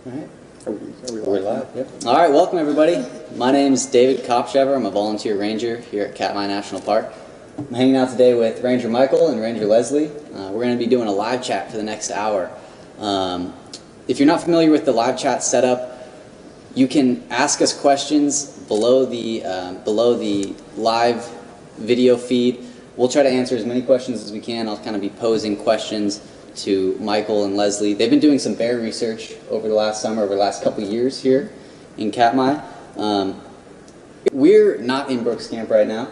All right. We're live. Yep. All right, welcome everybody. My name is David Kopshever. I'm a volunteer ranger here at Katmai National Park. I'm hanging out today with Ranger Michael and Ranger Leslie. We're going to be doing a live chat for the next hour. If you're not familiar with the live chat setup, you can ask us questions below the live video feed. We'll try to answer as many questions as we can. I'll kind of be posing questions to Michael and Leslie. They've been doing some bear research over the last summer, over the last couple of years here in Katmai. We're not in Brooks Camp right now.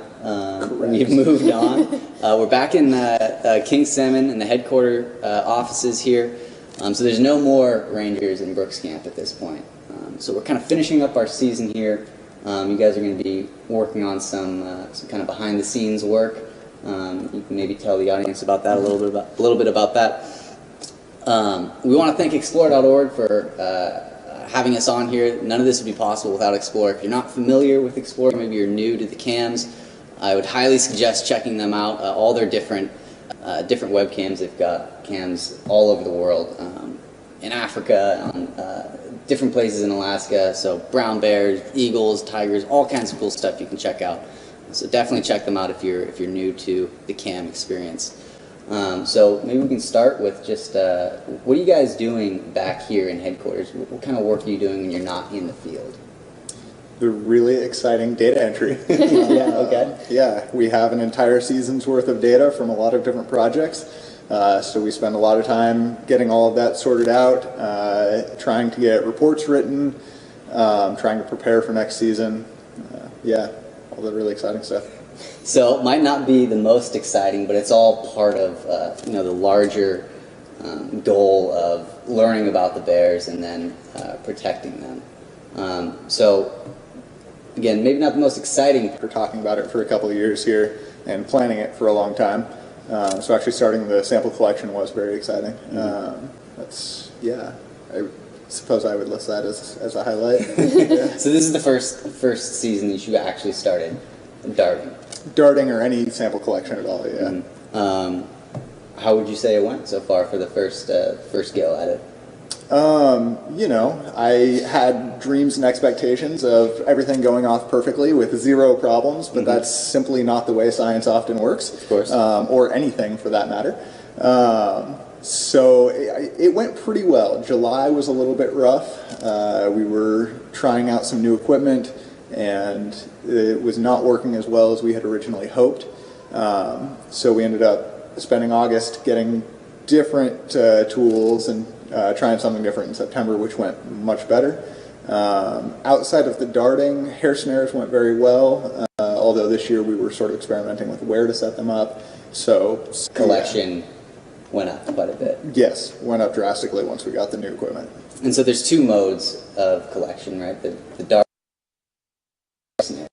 We've moved on. We're back in King Salmon in the headquarter offices here. So there's no more rangers in Brooks Camp at this point. So we're kind of finishing up our season here. You guys are going to be working on some kind of behind the scenes work. You can maybe tell the audience about that a little bit about that. We want to thank Explore.org for having us on here. None of this would be possible without Explore. If you're not familiar with Explore, maybe you're new to the cams, I would highly suggest checking them out. All their different webcams. They've got cams all over the world, in Africa, on different places in Alaska. So brown bears, eagles, tigers, all kinds of cool stuff you can check out. So definitely check them out if you're new to the cam experience. So maybe we can start with just what are you guys doing back here in headquarters? What kind of work are you doing when you're not in the field? The really exciting data entry. Yeah, okay. Yeah, we have an entire season's worth of data from a lot of different projects. So we spend a lot of time getting all of that sorted out, trying to get reports written, trying to prepare for next season. Yeah, all the really exciting stuff. So it might not be the most exciting, but it's all part of the larger goal of learning about the bears and then protecting them. So again, maybe not the most exciting. We're talking about it for a couple of years here and planning it for a long time. So actually starting the sample collection was very exciting. I suppose I would list that as a highlight. Yeah. So this is the first season that you actually started darting or any sample collection at all. Yeah. How would you say it went so far for the first go at it? I had dreams and expectations of everything going off perfectly with zero problems, but that's simply not the way science often works. Of course. Or anything for that matter. So it went pretty well. July was a little bit rough. We were trying out some new equipment, and it was not working as well as we had originally hoped. So we ended up spending August getting different tools and trying something different in September, which went much better. Outside of the darting, hair snares went very well, although this year we were sort of experimenting with where to set them up. So collection went up quite a bit. Yes, went up drastically once we got the new equipment. And so there's two modes of collection, right? The dart snare.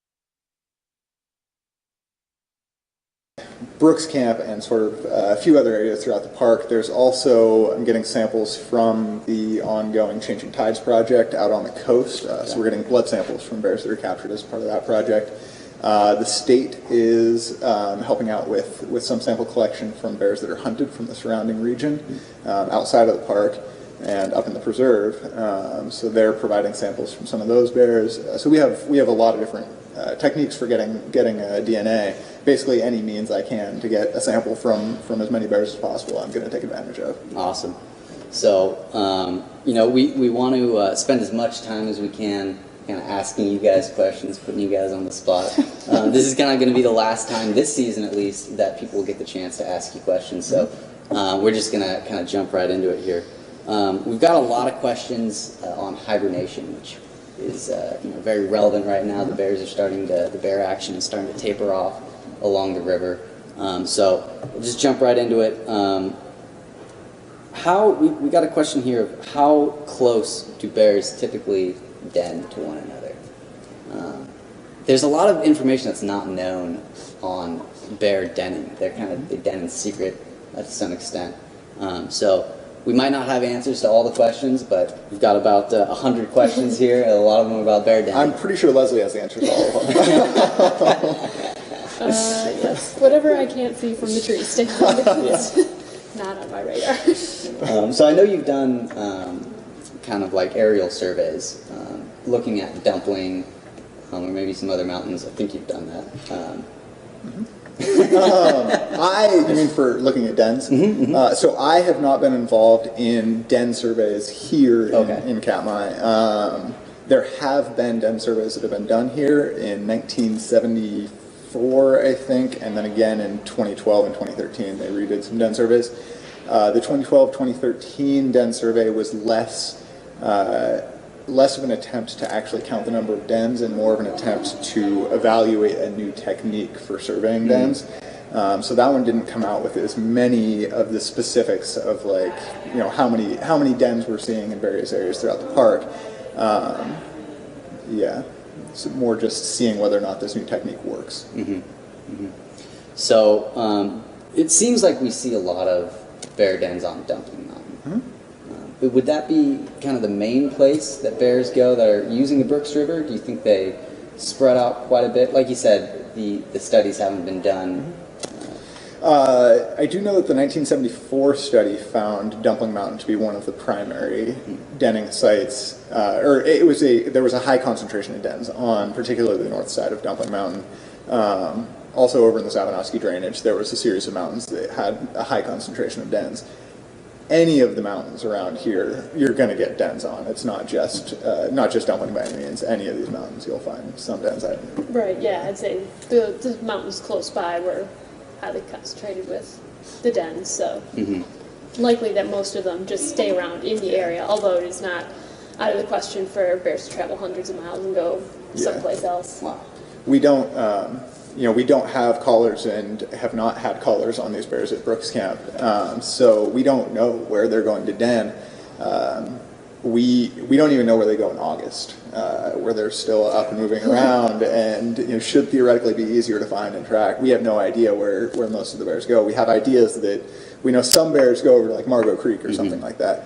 Brooks Camp and sort of a few other areas throughout the park. There's also, I'm getting samples from the ongoing Changing Tides project out on the coast. So we're getting blood samples from bears that are captured as part of that project. The state is helping out with some sample collection from bears that are hunted from the surrounding region outside of the park and up in the preserve. So they're providing samples from some of those bears. So we have a lot of different techniques for getting DNA. Basically any means I can to get a sample from as many bears as possible, I'm going to take advantage of. Awesome. So, we want to spend as much time as we can kind of asking you guys questions, putting you guys on the spot. This is kind of going to be the last time, this season at least, that people will get the chance to ask you questions. So we're just going to kind of jump right into it here. We've got a lot of questions on hibernation, which is very relevant right now. The bears are the bear action is starting to taper off along the river. So we'll just jump right into it. We got a question here of how close do bears typically den to one another? There's a lot of information that's not known on bear denning. They den in secret to some extent. So we might not have answers to all the questions, but we've got about 100 questions here. A lot of them about bear denning. I'm pretty sure Leslie has the answers to all of them. Yes, whatever I can't see from the tree stand. Not on my radar. So I know you've done kind of like aerial surveys, looking at Dumpling, or maybe some other mountains. I think you've done that. You mean for looking at dens? So I have not been involved in den surveys here in Katmai. There have been den surveys that have been done here in 1974, I think, and then again in 2012 and 2013 they redid some den surveys. The 2012-2013 den survey was less of an attempt to actually count the number of dens and more of an attempt to evaluate a new technique for surveying dens. So that one didn't come out with as many of the specifics of like, you know, how many dens we're seeing in various areas throughout the park. It's more just seeing whether or not this new technique works. So it seems like we see a lot of bear dens on Dumpling Mountain. Would that be kind of the main place that bears go that are using the Brooks River? Do you think they spread out quite a bit? Like you said, the studies haven't been done. I do know that the 1974 study found Dumpling Mountain to be one of the primary denning sites, there was a high concentration of dens on particularly the north side of Dumpling Mountain. Also over in the Savanoski drainage, there was a series of mountains that had a high concentration of dens. Any of the mountains around here, you're going to get dens on. It's not just Dumpling by any means. Any of these mountains, you'll find some dens. Right, yeah, I'd say the mountains close by were highly concentrated with the dens, so likely that most of them just stay around in the area, although it is not out of the question for bears to travel hundreds of miles and go someplace else. Wow. We don't have collars and have not had collars on these bears at Brooks Camp, so we don't know where they're going to den. We don't even know where they go in August, where they're still up and moving around, and should theoretically be easier to find and track. We have no idea where most of the bears go. We have ideas that we know some bears go over to like Margot Creek or something like that.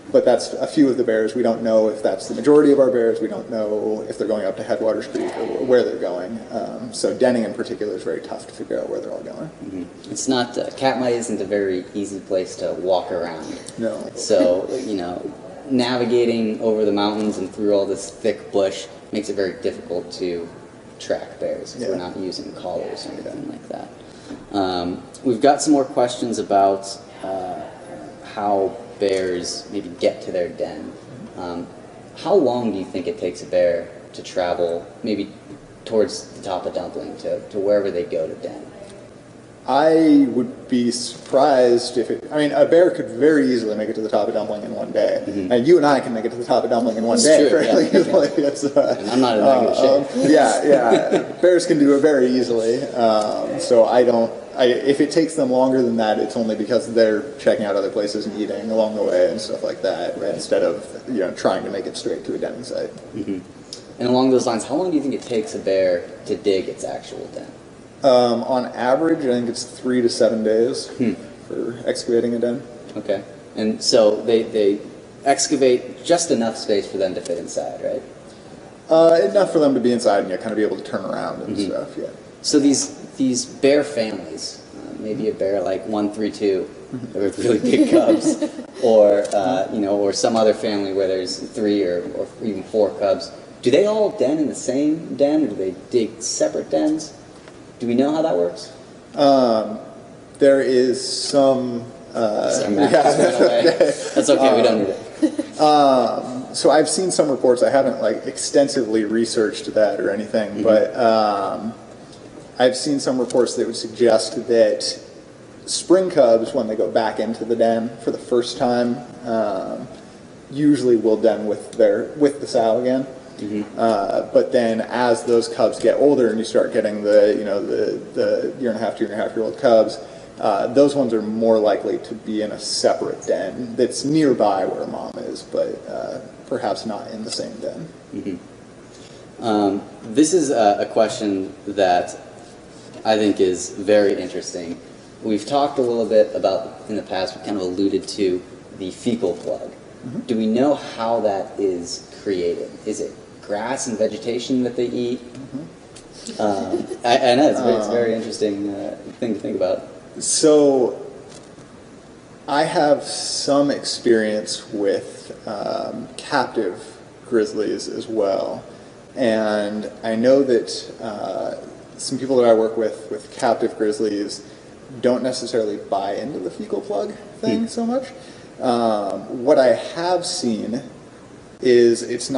But that's a few of the bears. We don't know if that's the majority of our bears. We don't know if they're going up to Headwaters Creek or where they're going. So denning in particular is very tough to figure out where they're all going. It's not, Katmai isn't a very easy place to walk around. No. So, navigating over the mountains and through all this thick bush makes it very difficult to track bears if we're not using collars or anything like that. We've got some more questions about how bears maybe get to their den. How long do you think it takes a bear to travel maybe towards the top of Dumpling to wherever they go to den? I would be surprised if a bear could very easily make it to the top of Dumpling in one day. And you and I can make it to the top of Dumpling in one day fairly easily. And I'm not in that good shape. Bears can do it very easily. So if it takes them longer than that, it's only because they're checking out other places and eating along the way and stuff like that, instead of trying to make it straight to a denning site. And along those lines, how long do you think it takes a bear to dig its actual den? On average, I think it's 3 to 7 days for excavating a den. Okay. And so they excavate just enough space for them to fit inside, right? Enough for them to be inside and kind of be able to turn around and stuff, So these bear families, maybe a bear like 132 with really big cubs, or or some other family where there's 3 or even 4 cubs, do they all den in the same den, or do they dig separate dens? Do we know how that works? There is some... That's okay, we don't need it. So I've seen some reports. I haven't extensively researched that or anything, but I've seen some reports that would suggest that spring cubs, when they go back into the den for the first time, usually will den with the sow again. But then as those cubs get older and you start getting the year and a half, 2.5-year-old cubs, those ones are more likely to be in a separate den that's nearby where mom is, but perhaps not in the same den. This is a question that I think is very interesting. We've talked a little bit about, in the past, we kind of alluded to the fecal plug. Do we know how that is created? Is it grass and vegetation that they eat? I know, it's a very interesting thing to think about. So I have some experience with captive grizzlies as well, and I know that some people that I work with captive grizzlies don't necessarily buy into the fecal plug thing so much. What I have seen is it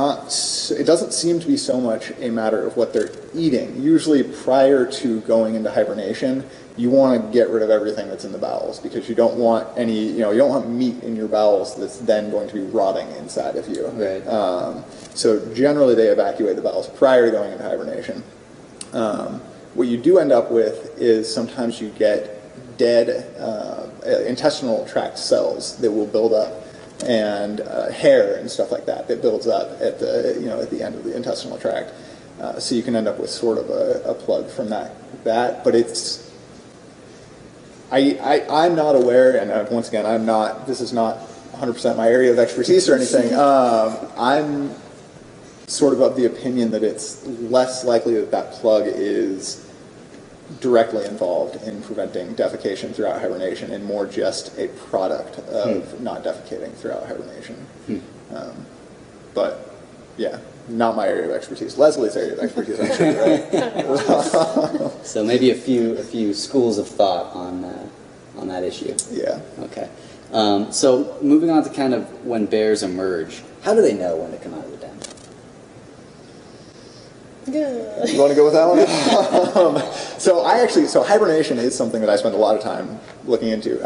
doesn't seem to be so much a matter of what they're eating. Usually prior to going into hibernation, you want to get rid of everything that's in the bowels because you don't want you don't want meat in your bowels that's then going to be rotting inside of you. Right. So generally they evacuate the bowels prior to going into hibernation. What you do end up with is sometimes you get dead intestinal tract cells that will build up, and hair and stuff like that builds up at the end of the intestinal tract. So you can end up with sort of a plug from that. But it's I'm not aware, and once again, this is not 100% my area of expertise or anything. I'm sort of the opinion that it's less likely that plug is directly involved in preventing defecation throughout hibernation and more just a product of not defecating throughout hibernation. But yeah, not my area of expertise. Leslie's area of expertise, I'm sure, right? So maybe a few schools of thought on that issue. Yeah. Okay. So moving on to kind of when bears emerge, how do they know when to come out of the den? Good. You want to go with that one? So hibernation is something that I spend a lot of time looking into.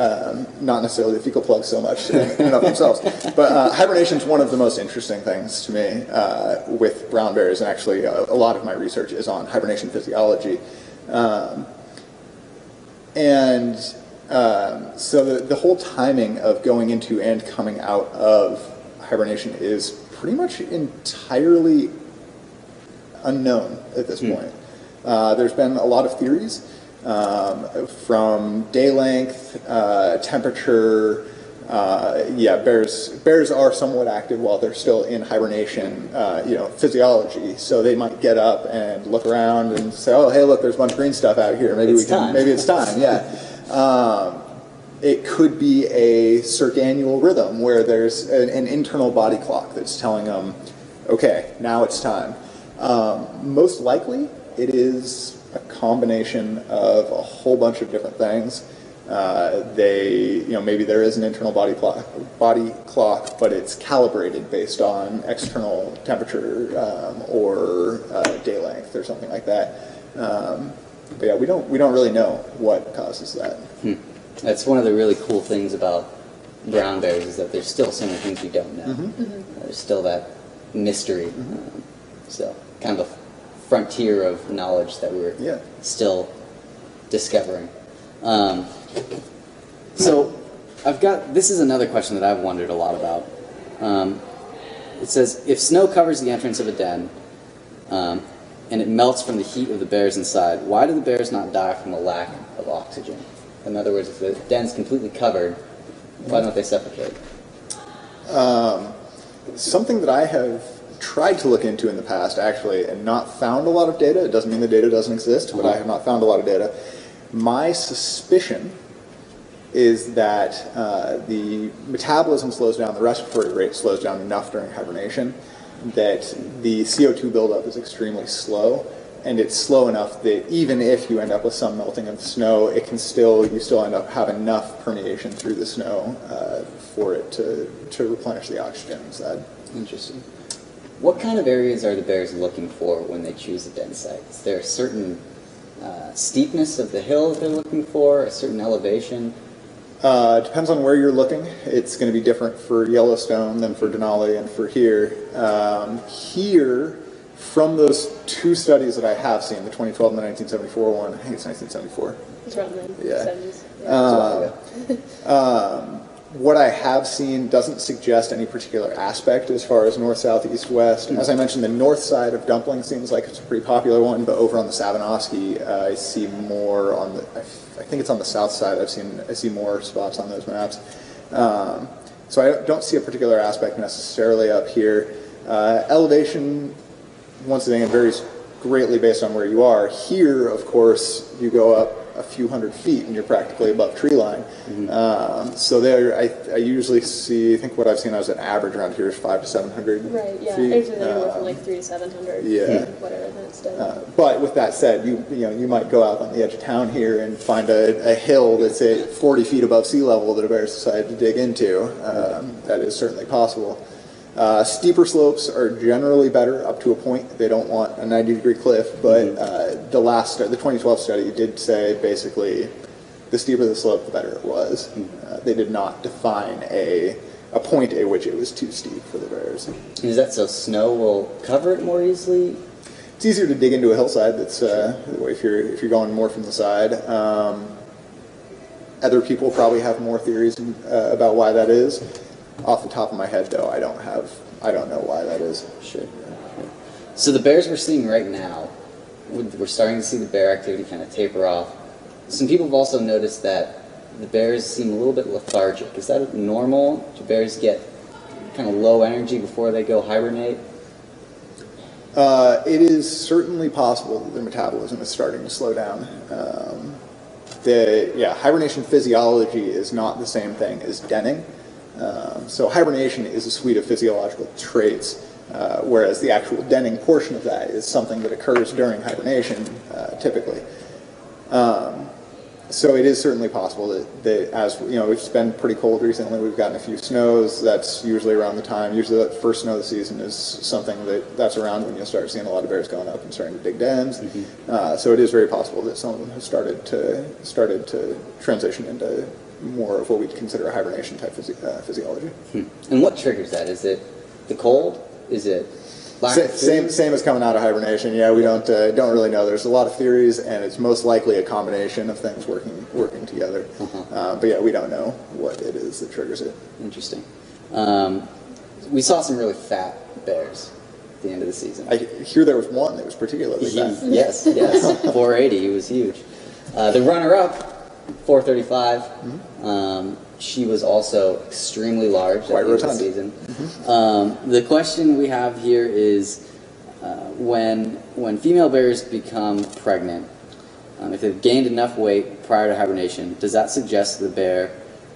Not necessarily the fecal plugs so much in and of themselves, but hibernation is one of the most interesting things to me with brown bears, and actually a lot of my research is on hibernation physiology. So the whole timing of going into and coming out of hibernation is pretty much entirely unknown at this point. There's been a lot of theories from day length, temperature. Bears are somewhat active while they're still in hibernation, physiology. So they might get up and look around and say, "Oh, hey, look, there's a bunch of green stuff out here. Maybe it's time." Yeah. It could be a circannual rhythm where there's an internal body clock that's telling them, "Okay, now it's time." Most likely, it is a combination of a whole bunch of different things. Maybe there is an internal body clock, but it's calibrated based on external temperature or day length or something like that. But yeah, we don't really know what causes that. That's one of the really cool things about brown bears is that there's still so many things we don't know. There's still that mystery. So kind of a frontier of knowledge that we're still discovering. So this is another question that I've wondered a lot about. It says, if snow covers the entrance of a den and it melts from the heat of the bears inside, why do the bears not die from a lack of oxygen? In other words, if the den's completely covered, why don't they suffocate? Something that I have tried to look into in the past, actually, and not found a lot of data. It doesn't mean the data doesn't exist, but I have not found a lot of data. My suspicion is that the metabolism slows down, the respiratory rate slows down enough during hibernation that the CO2 buildup is extremely slow, and it's slow enough that even if you end up with some melting of the snow, you still end up have enough permeation through the snow for it to replenish the oxygen inside. Interesting. What kind of areas are the bears looking for when they choose a den site? Is there a certain steepness of the hill that they're looking for, a certain elevation? Depends on where you're looking. It's going to be different for Yellowstone than for Denali and for here. Here, from those two studies that I have seen, the 2012 and the 1974 one, I think it's 1974. It's around the 70s. Yeah. What I have seen doesn't suggest any particular aspect as far as north, south, east, west. As I mentioned, the north side of Dumpling seems like it's a pretty popular one, but over on the Savinoski, I see more on the. I think it's on the south side. I see more spots on those maps. So I don't see a particular aspect necessarily up here. Elevation, once again, varies greatly based on where you are. Here, of course, you go up a few hundred feet, and you're practically above tree line. So there, I usually see, I think what I've seen as an average around here is 500 to 700 Right, yeah. feet. Usually anywhere from like 300 to 700. Yeah. Whatever that's done. But with that said, you might go out on the edge of town here and find a hill that's at 40 feet above sea level that a bear's decided to dig into. That is certainly possible. Steeper slopes are generally better up to a point. They don't want a 90-degree cliff, but the 2012 study did say basically the steeper the slope, the better it was. They did not define a point at which it was too steep for the bears. Is that so snow will cover it more easily? It's easier to dig into a hillside. That's if you're going more from the side. Other people probably have more theories about why that is. Off the top of my head, though, I don't know why that is. Sure. So the bears we're seeing right now, we're starting to see the bear activity kind of taper off. Some people have also noticed that the bears seem a little bit lethargic. Is that normal? Do bears get kind of low energy before they go hibernate? It is certainly possible that their metabolism is starting to slow down. Hibernation physiology is not the same thing as denning. So hibernation is a suite of physiological traits, whereas the actual denning portion of that is something that occurs during hibernation, typically. So it is certainly possible that as it's been pretty cold recently, we've gotten a few snows. That's usually around the time. Usually, the first snow of the season is something that's around when you'll start seeing a lot of bears going up and starting to dig dens. So it is very possible that some of them have started to transition into more of what we'd consider a hibernation type physiology. And what triggers that? Is it the cold? Is it same as coming out of hibernation? Yeah, we don't really know. There's a lot of theories, and it's most likely a combination of things working together. But yeah, we don't know what it is that triggers it. Interesting. We saw some really fat bears at the end of the season. I hear there was one that was particularly fat. Yes, 480. He was huge. The runner-up, 435. She was also extremely large at the end of the season. The question we have here is when female bears become pregnant, if they've gained enough weight prior to hibernation, does that suggest the bear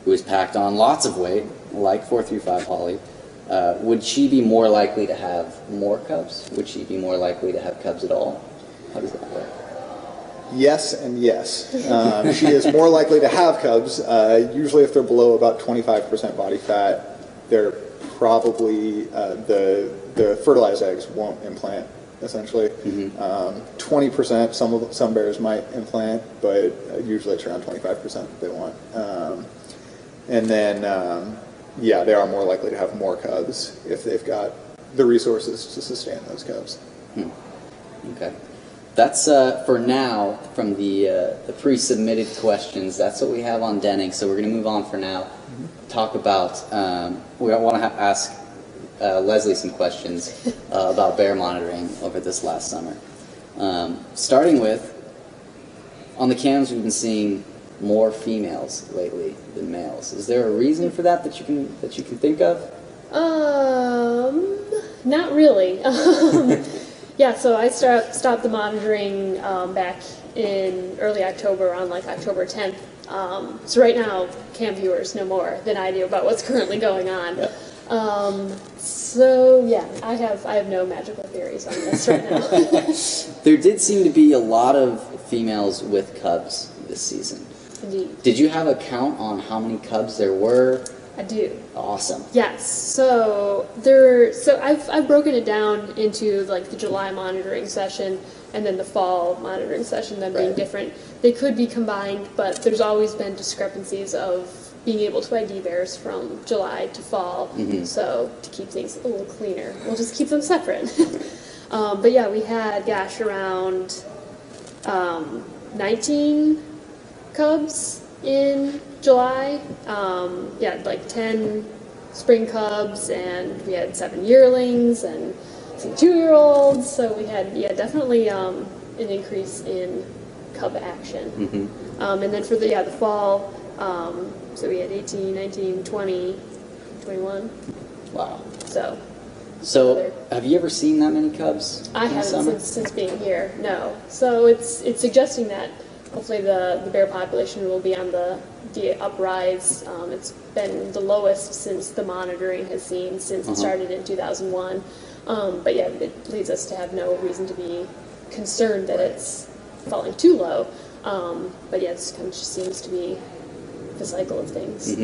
who has packed on lots of weight, like 435 Holly, would she be more likely to have more cubs? Would she be more likely to have cubs at all? How does that work? Yes and yes. She is more likely to have cubs. Usually if they're below about 25% body fat, they're probably, the fertilized eggs won't implant, essentially. 20%, some bears might implant, but usually it's around 25% that they want. And then, they are more likely to have more cubs if they've got the resources to sustain those cubs. Okay. That's, for now, from the pre-submitted questions, that's what we have on denning, so we're going to move on for now. Talk about, we want to ask Leslie some questions about bear monitoring over this last summer. Starting with, on the cams we've been seeing more females lately than males. Is there a reason for that you can think of? Not really. Yeah, so I stopped the monitoring back in early October, on like October 10th. So right now, cam viewers know more than I do about what's currently going on. Yep. So yeah, I have no magical theories on this right now. There did seem to be a lot of females with cubs this season. Indeed. Did you have a count on how many cubs there were? I do. Awesome. Yes. So I've broken it down into like the July monitoring session and then the fall monitoring session, them being different. They could be combined, but there's always been discrepancies of being able to ID bears from July to fall. So to keep things a little cleaner, we'll just keep them separate. But yeah, we had around 19 cubs in July. Like 10 spring cubs, and we had 7 yearlings and some 2-year-olds. So we had definitely an increase in cub action. And then for the fall, so we had 18, 19, 20, 21. Wow. So have you ever seen that many cubs? I haven't since being here. No. So it's suggesting that hopefully the bear population will be on the uprise. It's been the lowest since the monitoring has seen since it started in 2001. But yeah, it leads us to have no reason to be concerned that it's falling too low. But yeah, it kind of just seems to be the cycle of things.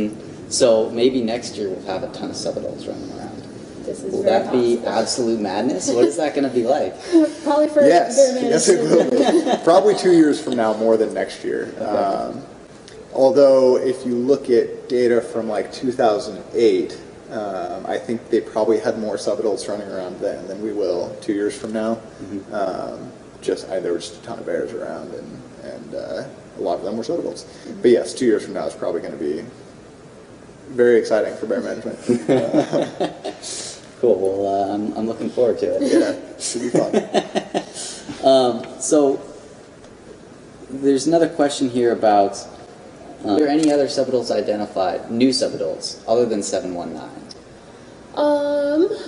So maybe next year we'll have a ton of sub-adults running around. This is Will very that be possible. absolute madness? What is that going to be like? Probably for Yes, bear yes it management. will be. Probably 2 years from now, more than next year. Although, if you look at data from like 2008, I think they probably had more sub-adults running around then than we will 2 years from now. There were just a ton of bears around, and a lot of them were sub-adults. But yes, 2 years from now is probably going to be very exciting for bear management. Cool. Well, I'm looking forward to it. Yeah, should be fun. So there's another question here about are there any other sub-adults identified, new sub-adults, other than 719?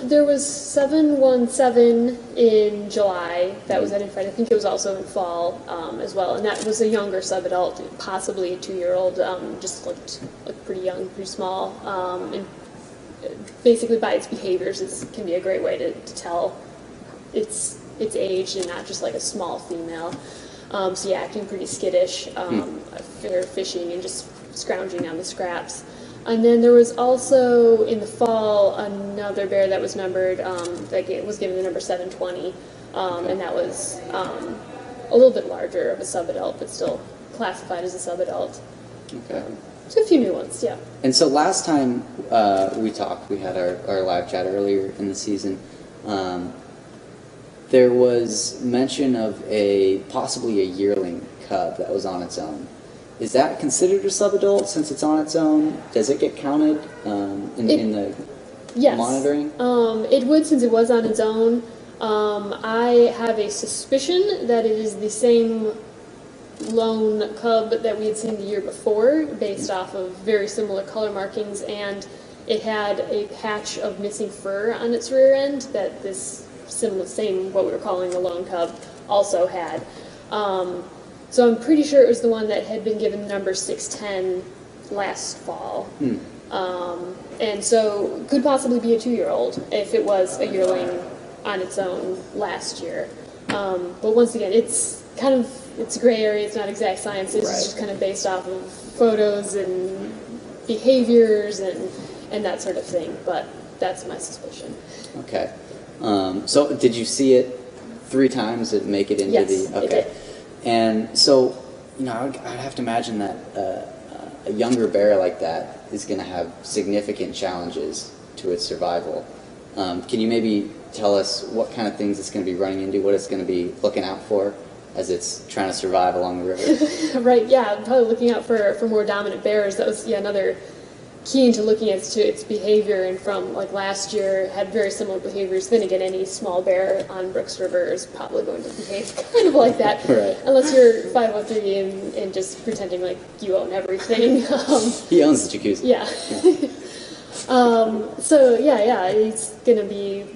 There was 717 in July that was identified. I think it was also in fall as well, and that was a younger sub-adult, possibly a 2-year-old. Just looked pretty young, pretty small, and basically by its behaviors, it can be a great way to tell its age and not just like a small female. So yeah, acting pretty skittish, fishing and just scrounging on the scraps. And then there was also, in the fall, another bear that was numbered, that was given the number 720, and that was a little bit larger of a sub-adult, but still classified as a sub-adult. Okay. So a few new ones, yeah. And so last time we talked, we had our live chat earlier in the season, there was mention of possibly a yearling cub that was on its own. Is that considered a sub-adult since it's on its own? Does it get counted in the Yes. monitoring? It would, since it was on its own. I have a suspicion that it is the same lone cub that we had seen the year before, based off of very similar color markings, and it had a patch of missing fur on its rear end that this same, what we were calling a lone cub, also had. So I'm pretty sure it was the one that had been given the number 610 last fall. And so could possibly be a 2-year-old if it was a yearling on its own last year. But once again, it's a gray area, it's not exact science, it's just kind of based off of photos and behaviors and that sort of thing, but that's my suspicion. Okay. So did you see it 3 times and make it into Yes, the... Okay. it did. And so, I'd have to imagine that a younger bear like that is going to have significant challenges to its survival. Can you maybe tell us what kind of things it's going to be running into, what it's going to be looking out for as it's trying to survive along the river? Right, yeah, I'm probably looking out for more dominant bears. That was another key into looking as to its behavior, and from like last year had very similar behaviors. Then again, any small bear on Brooks River is probably going to behave kind of like that, Right. Unless you're 503 and just pretending like you own everything. He owns the jacuzzi. Yeah. So he's gonna be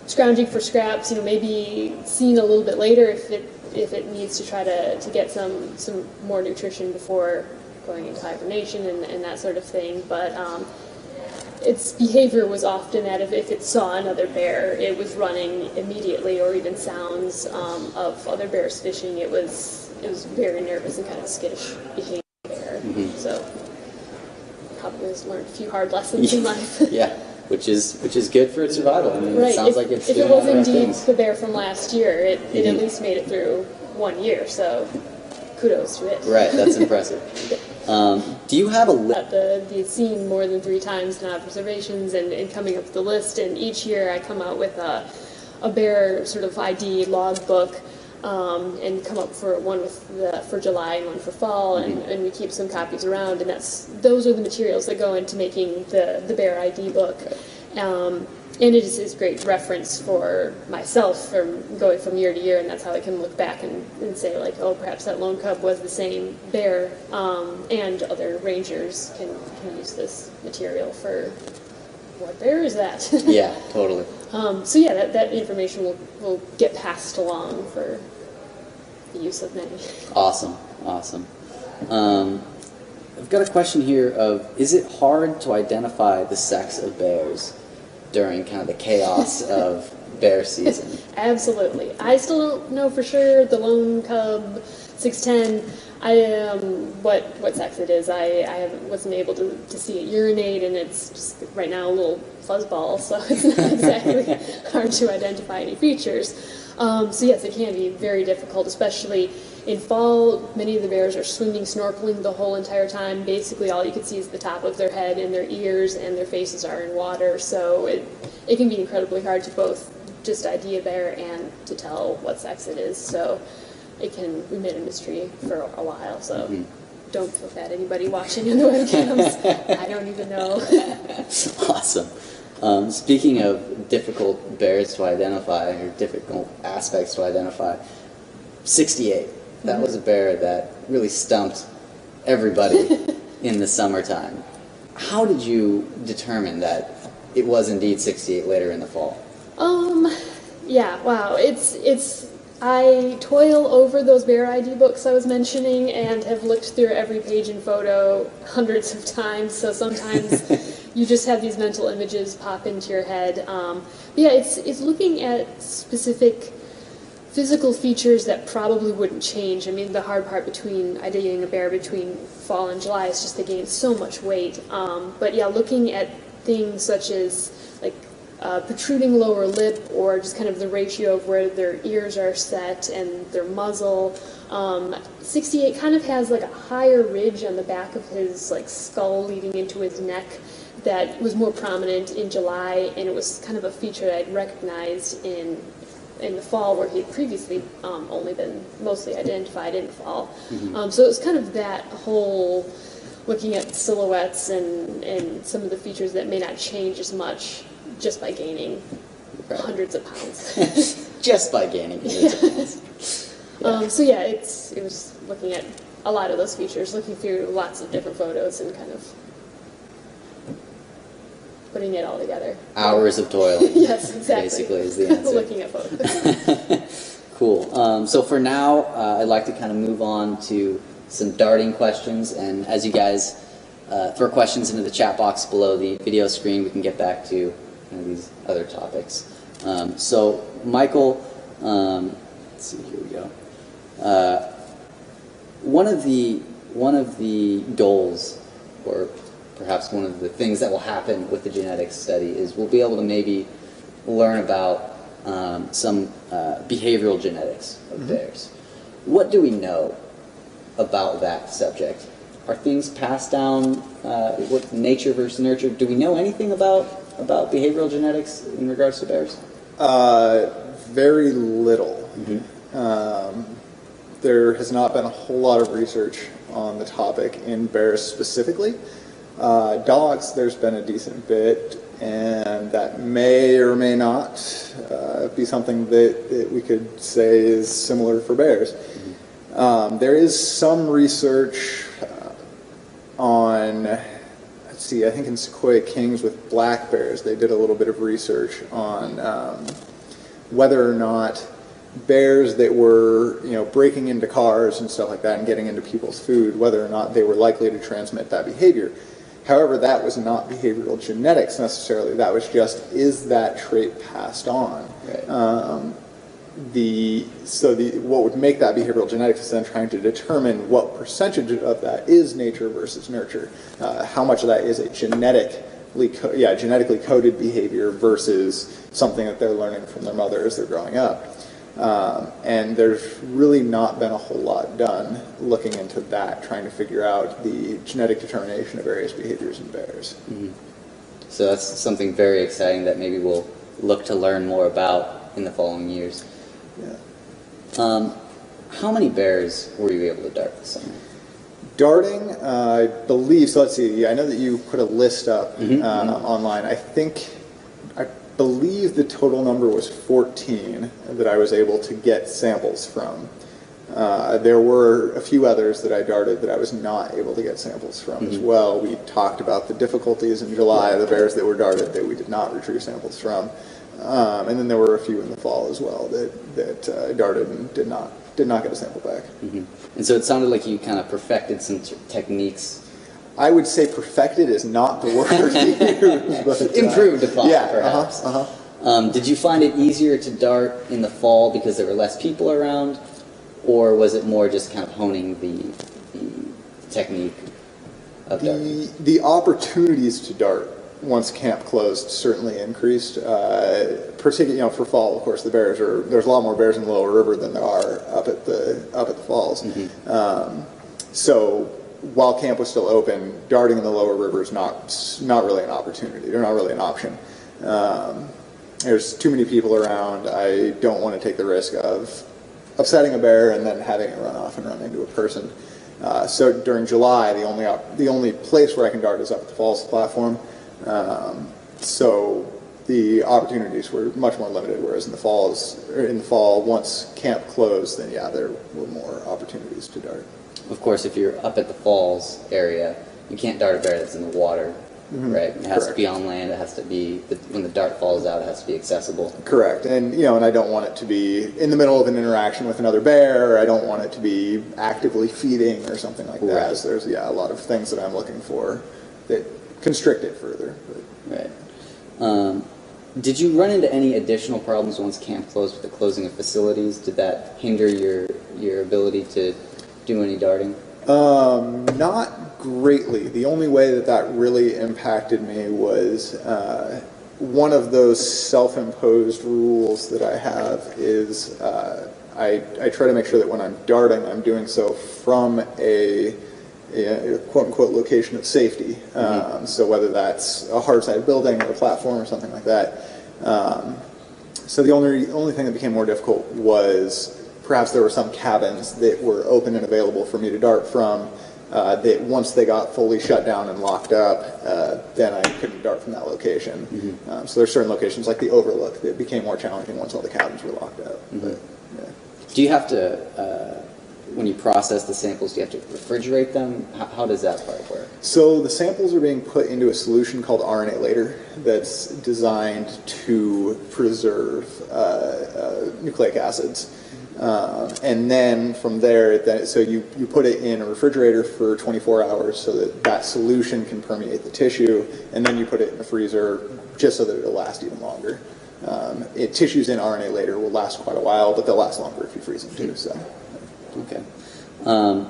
scrounging for scraps. Maybe seen a little bit later if it needs to try to get some more nutrition before going into hibernation and that sort of thing. But its behavior was often that if it saw another bear, it was running immediately, or even sounds of other bears fishing. It was very nervous and kind of skittish behavior. So probably has learned a few hard lessons in life. Yeah, which is good for its survival. I mean, Right. It sounds like it's if doing it was all the right indeed things. the bear from last year, it at least made it through 1 year. So kudos to it. Right, that's impressive. Do you have a list? The scene more than 3 times in observations and coming up with the list, and each year I come out with a bear sort of ID log book, and come up for one for July and one for fall, and we keep some copies around, and those are the materials that go into making the bear ID book. And it is great reference for myself from going from year to year, and that's how I can look back and say, like, oh, perhaps that lone cub was the same bear, and other rangers can use this material for what bear is that? Yeah, totally. So yeah, that information will get passed along for the use of many. Awesome, awesome. I've got a question here of, is it hard to identify the sex of bears during kind of the chaos of bear season? Absolutely. I still don't know for sure. The lone cub 610, what sex it is. Wasn't able to see it urinate, and it's just right now a little fuzzball, so it's not exactly hard to identify any features. So yes, it can be very difficult, especially in fall. Many of the bears are swimming, snorkeling the whole entire time. Basically, all you can see is the top of their head and their ears, and their faces are in water. So it can be incredibly hard to both just ID a bear and to tell what sex it is. So it can remain a mystery for a while. So don't feel bad, anybody watching in the webcams. I don't even know. Awesome. Speaking of difficult bears to identify, or difficult aspects to identify, 68. That was a bear that really stumped everybody in the summertime. How did you determine that it was indeed 68 later in the fall? Yeah, wow. I toil over those bear ID books I was mentioning and have looked through every page and photo hundreds of times, so sometimes you just have these mental images pop into your head. Yeah, it's looking at specific physical features that probably wouldn't change. I mean, the hard part between IDing a bear between fall and July is just they gain so much weight. But yeah, looking at things such as like protruding lower lip, or just kind of the ratio of where their ears are set and their muzzle. 68 kind of has like a higher ridge on the back of his like skull leading into his neck that was more prominent in July, and it was kind of a feature that I'd recognized in the fall, where he had previously only been mostly identified in the fall. So it was kind of that whole looking at silhouettes and some of the features that may not change as much just by gaining hundreds of pounds. Just by gaining hundreds of pounds. Yeah. So yeah, it was looking at a lot of those features, looking through lots of different photos and kind of putting it all together. Hours of toil. Yes, exactly. Basically is the answer. Looking at photos. Cool. So for now, I'd like to kind of move on to some darting questions, and as you guys throw questions into the chat box below the video screen, we can get back to kind of these other topics. So Michael, let's see, here we go. One of the goals, or perhaps one of the things that will happen with the genetics study, is we'll be able to maybe learn about some behavioral genetics of bears. What do we know about that subject? Are things passed down, what nature versus nurture? Do we know anything about behavioral genetics in regards to bears? Very little. There has not been a whole lot of research on the topic in bears specifically. Dogs, there's been a decent bit, and that may or may not be something that we could say is similar for bears. There is some research on, let's see, I think in Sequoia Kings with black bears, they did a little bit of research on whether or not bears that were, breaking into cars and stuff like that and getting into people's food, whether or not they were likely to transmit that behavior. However, that was not behavioral genetics necessarily. That was just, is that trait passed on? Right. What would make that behavioral genetics is then trying to determine what percentage of that is nature versus nurture. How much of that is a genetically coded behavior versus something that they're learning from their mother as they're growing up. And there's really not been a whole lot done looking into that, trying to figure out the genetic determination of various behaviors in bears. So that's something very exciting that maybe we'll look to learn more about in the following years. Yeah. How many bears were you able to dart this summer? Darting, I believe, so let's see, I know that you put a list up online. I believe the total number was 14 that I was able to get samples from. There were a few others that I darted that I was not able to get samples from as well. We talked about the difficulties in July, the bears that were darted that we did not retrieve samples from. And then there were a few in the fall as well that darted and did not did not get a sample back. And so it sounded like you kind of perfected some techniques. I would say perfected is not the word used, but Improved upon, yeah, perhaps. Did you find it easier to dart in the fall because there were less people around, or was it more just kind of honing the technique of darting? The opportunities to dart once camp closed certainly increased. Particularly, for fall, of course, there's a lot more bears in the lower river than there are up at the falls. So while camp was still open, darting in the lower river is not really an opportunity. They're not really an option. There's too many people around. I don't want to take the risk of upsetting a bear and then having it run off and run into a person. So during July, the only place where I can dart is up at the falls platform. So the opportunities were much more limited. Whereas in the fall, once camp closed, then yeah, there were more opportunities to dart. Of course, if you're up at the falls area, you can't dart a bear that's in the water, right? It has to be on land. It has to be, when the dart falls out, it has to be accessible. Correct. And, and I don't want it to be in the middle of an interaction with another bear. I don't want it to be actively feeding or something like that. Right. So there's, a lot of things that I'm looking for that constrict it further. Right. Did you run into any additional problems once camp closed with the closing of facilities? Did that hinder your ability to do any darting? Not greatly. The only way that really impacted me was one of those self-imposed rules that I have is I try to make sure that when I'm darting, I'm doing so from a quote-unquote location of safety. So whether that's a hard-sided building or a platform or something like that. So the only thing that became more difficult was perhaps there were some cabins that were open and available for me to dart from. That once they got fully shut down and locked up, then I couldn't dart from that location. So there's certain locations like the Overlook that became more challenging once all the cabins were locked up. But, yeah. Do you have to, when you process the samples, do you have to refrigerate them? How does that part work? So the samples are being put into a solution called RNA later that's designed to preserve nucleic acids. And then from there, so you put it in a refrigerator for 24 hours so that solution can permeate the tissue, and then you put it in the freezer just so that it'll last even longer. Tissues in RNA later will last quite a while, but they'll last longer if you freeze them too. So. Okay. A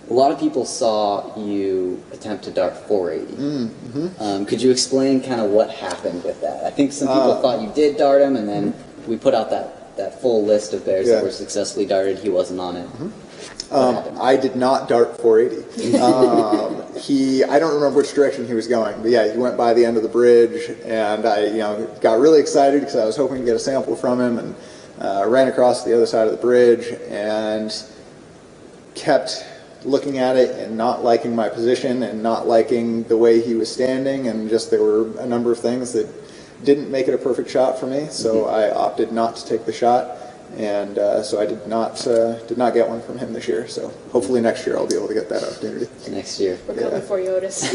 lot of people saw you attempt to dart 480. Could you explain kind of what happened with that? I think some people thought you did dart him, and then we put out that full list of bears that were successfully darted. He wasn't on it. I did not dart 480. I don't remember which direction he was going, but yeah, he went by the end of the bridge, and I got really excited because I was hoping to get a sample from him, and ran across the other side of the bridge and kept looking at it and not liking my position and not liking the way he was standing, and just there were a number of things that didn't make it a perfect shot for me, so I opted not to take the shot, and so I did not get one from him this year. So hopefully next year I'll be able to get that opportunity. Next year. We're coming for you, Otis.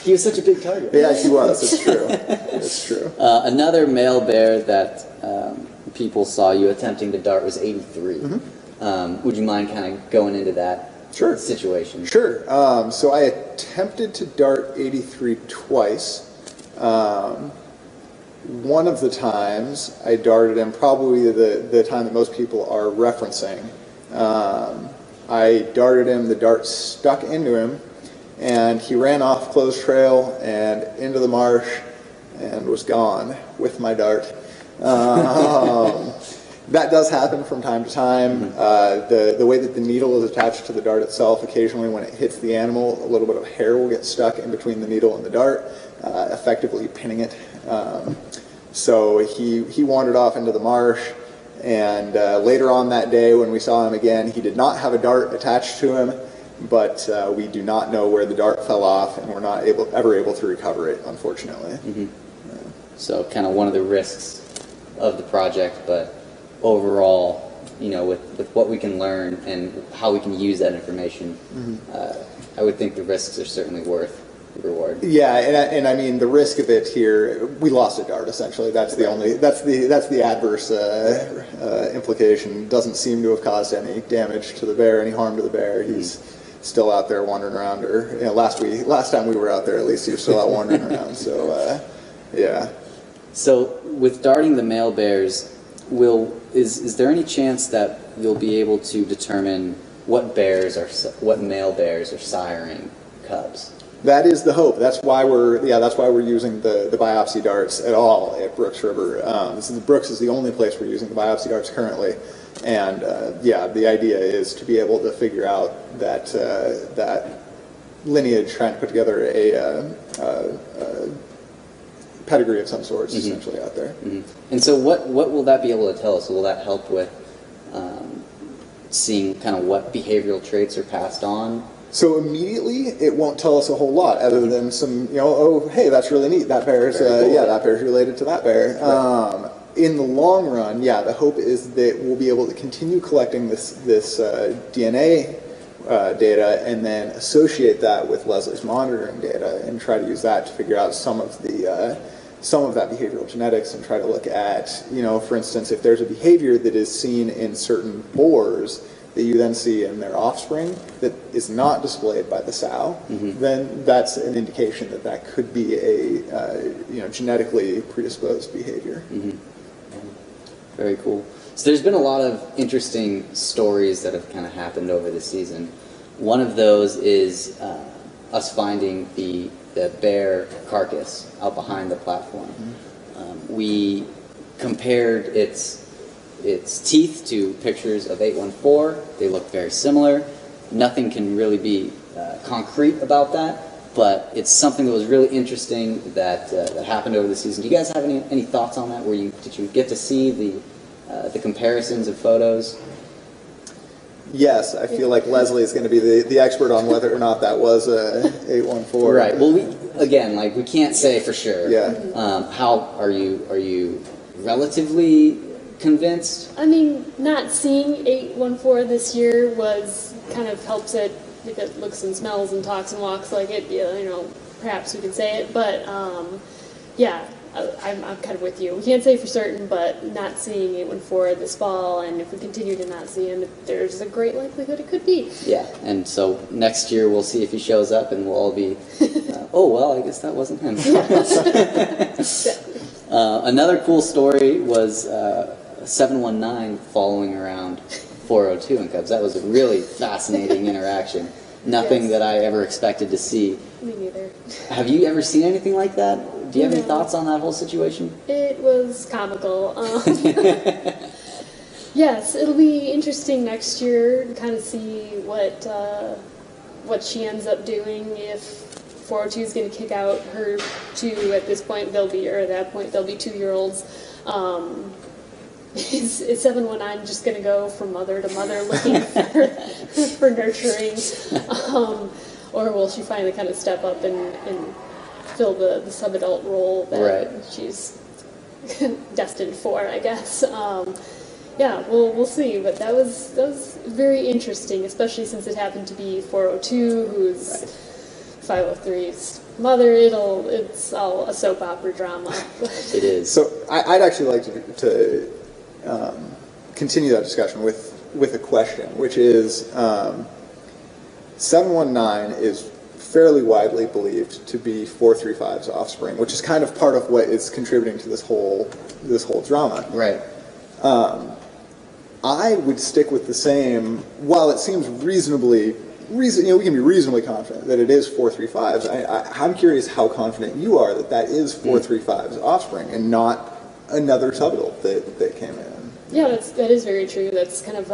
He was such a big target. Yeah, he was. It's true. It's true. Another male bear that people saw you attempting to dart was 83. Would you mind kind of going into that situation? Sure. So I attempted to dart 83 twice. One of the times I darted him, probably the time that most people are referencing, I darted him, the dart stuck into him, and he ran off closed trail and into the marsh and was gone with my dart. That does happen from time to time. The way that the needle is attached to the dart itself, occasionally when it hits the animal, a little bit of hair will get stuck in between the needle and the dart, effectively pinning it. So he wandered off into the marsh, and later on that day when we saw him again, he did not have a dart attached to him, but we do not know where the dart fell off, and we're not ever able to recover it, unfortunately. So kind of one of the risks of the project, but overall, with what we can learn and how we can use that information, I would think the risks are certainly worth reward. Yeah, and I mean the risk of it here, we lost a dart essentially. That's the only that's the adverse implication. Doesn't seem to have caused any damage to the bear, any harm to the bear. He's still out there wandering around, or last time we were out there, at least he was still out wandering around. So yeah. So with darting the male bears, is there any chance that you'll be able to determine what male bears are siring cubs? That is the hope. That's why we're using the biopsy darts at all at Brooks River. Brooks is the only place we're using the biopsy darts currently, and the idea is to be able to figure out that lineage, trying to put together a pedigree of some sorts, essentially out there. And so, what will that be able to tell us? Will that help with seeing kind of what behavioral traits are passed on? So immediately, it won't tell us a whole lot, other than some, oh, hey, that's really neat. That bear's, cool. That bear's related to that bear. Right. In the long run, the hope is that we'll be able to continue collecting this DNA data, and then associate that with Leslie's monitoring data, and try to use that to figure out some of that behavioral genetics, and try to look at, for instance, if there's a behavior that is seen in certain boars that you then see in their offspring that is not displayed by the sow, then that's an indication that could be a genetically predisposed behavior. Very cool. So there's been a lot of interesting stories that have kind of happened over the season. One of those is us finding the bear carcass out behind the platform. We compared its teeth to pictures of 814. They look very similar. Nothing can really be concrete about that, but it's something that was really interesting that happened over the season. Do you guys have any thoughts on that? Did you get to see the comparisons of photos? Yes, I feel like Leslie is going to be the expert on whether or not that was a 814. Right. Well, we can't say for sure. Yeah. How are you relatively convinced? I mean, not seeing 814 this year kind of helps it, if it looks and smells and talks and walks like it, perhaps we can say it, but I'm kind of with you. We can't say for certain, but not seeing 814 this fall, and if we continue to not see him, there's a great likelihood it could be. Yeah, and so next year we'll see if he shows up, and we'll all be, oh, well, I guess that wasn't him. Another cool story was 719 following around 402 in Cubs. That was a really fascinating interaction. Nothing that I ever expected to see. Me neither. Have you ever seen anything like that? Do you have any thoughts on that whole situation? It was comical. Yes, it'll be interesting next year to kind of see what she ends up doing. If 402 is going to kick out her two, at that point they'll be 2-year-olds. Is 719 just going to go from mother to mother looking for nurturing? Or will she finally kind of step up and fill the sub-adult role that she's destined for, I guess? We'll see. But that was very interesting, especially since it happened to be 402, who's 503's mother. It's all a soap opera drama. It is. So I'd actually like to continue that discussion with a question, which is 719 is fairly widely believed to be 435's offspring, which is kind of part of what is contributing to this whole drama. Right. I would stick with the same. While it seems we can be reasonably confident that it is 435's. I'm curious how confident you are that is 435's offspring and not another sub-adult that came in. Yeah, that is very true. That's kind of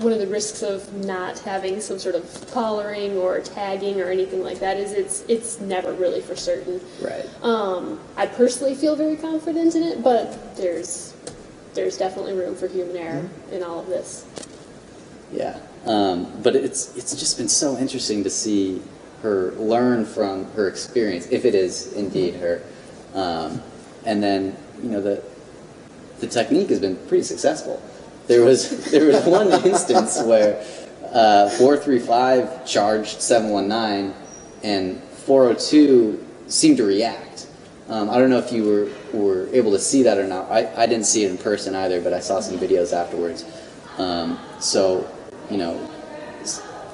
one of the risks of not having some sort of collaring or tagging or anything like that. Is it's never really for certain. Right. I personally feel very confident in it, but there's definitely room for human error in all of this. Yeah. But it's just been so interesting to see her learn from her experience, if it is indeed her, and then the technique has been pretty successful. There was one instance where 435 charged 719 and 402 seemed to react. I don't know if you were able to see that or not. I didn't see it in person either, but I saw some videos afterwards. So, you know,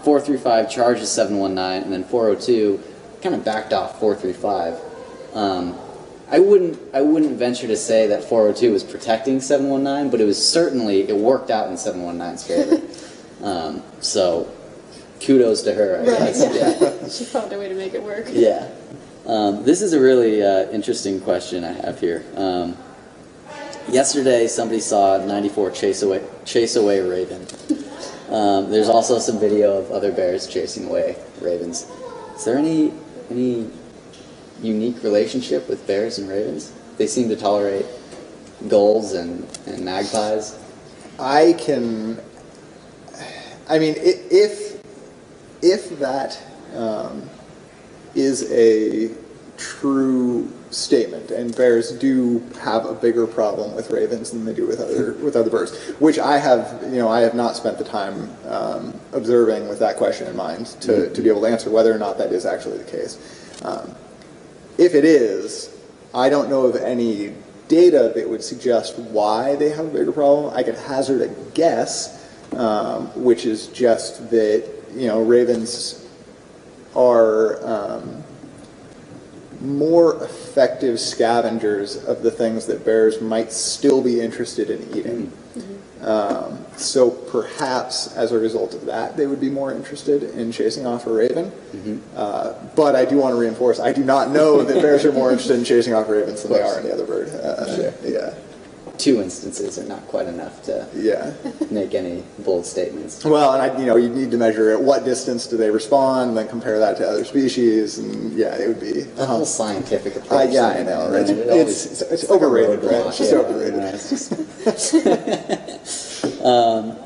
435 charges 719, and then 402 kind of backed off 435. I wouldn't venture to say that 402 was protecting 719, but it worked out in 719's favor. So kudos to her, I guess. Yeah. She found a way to make it work. Yeah. This is a really interesting question I have here. Yesterday, somebody saw 94 chase away a raven. There's also some video of other bears chasing away ravens. Is there any unique relationship with bears and ravens? They seem to tolerate gulls and magpies. If that is a true statement, and bears do have a bigger problem with ravens than they do with other birds, which I have not spent the time observing with that question in mind to be able to answer whether or not that is actually the case. If it is, I don't know of any data that would suggest why they have a bigger problem. I could hazard a guess, which is just that ravens are more effective scavengers of the things that bears might still be interested in eating. So perhaps as a result of that, they would be more interested in chasing off a raven. But I do want to reinforce, I do not know that bears are more interested in chasing off ravens than they are any other bird. Sure. Yeah. 2 instances are not quite enough to make any bold statements. Well, and you need to measure at what distance do they respond, then compare that to other species, and it would be the whole scientific approach. I know, right? It's overrated, right? It's just overrated.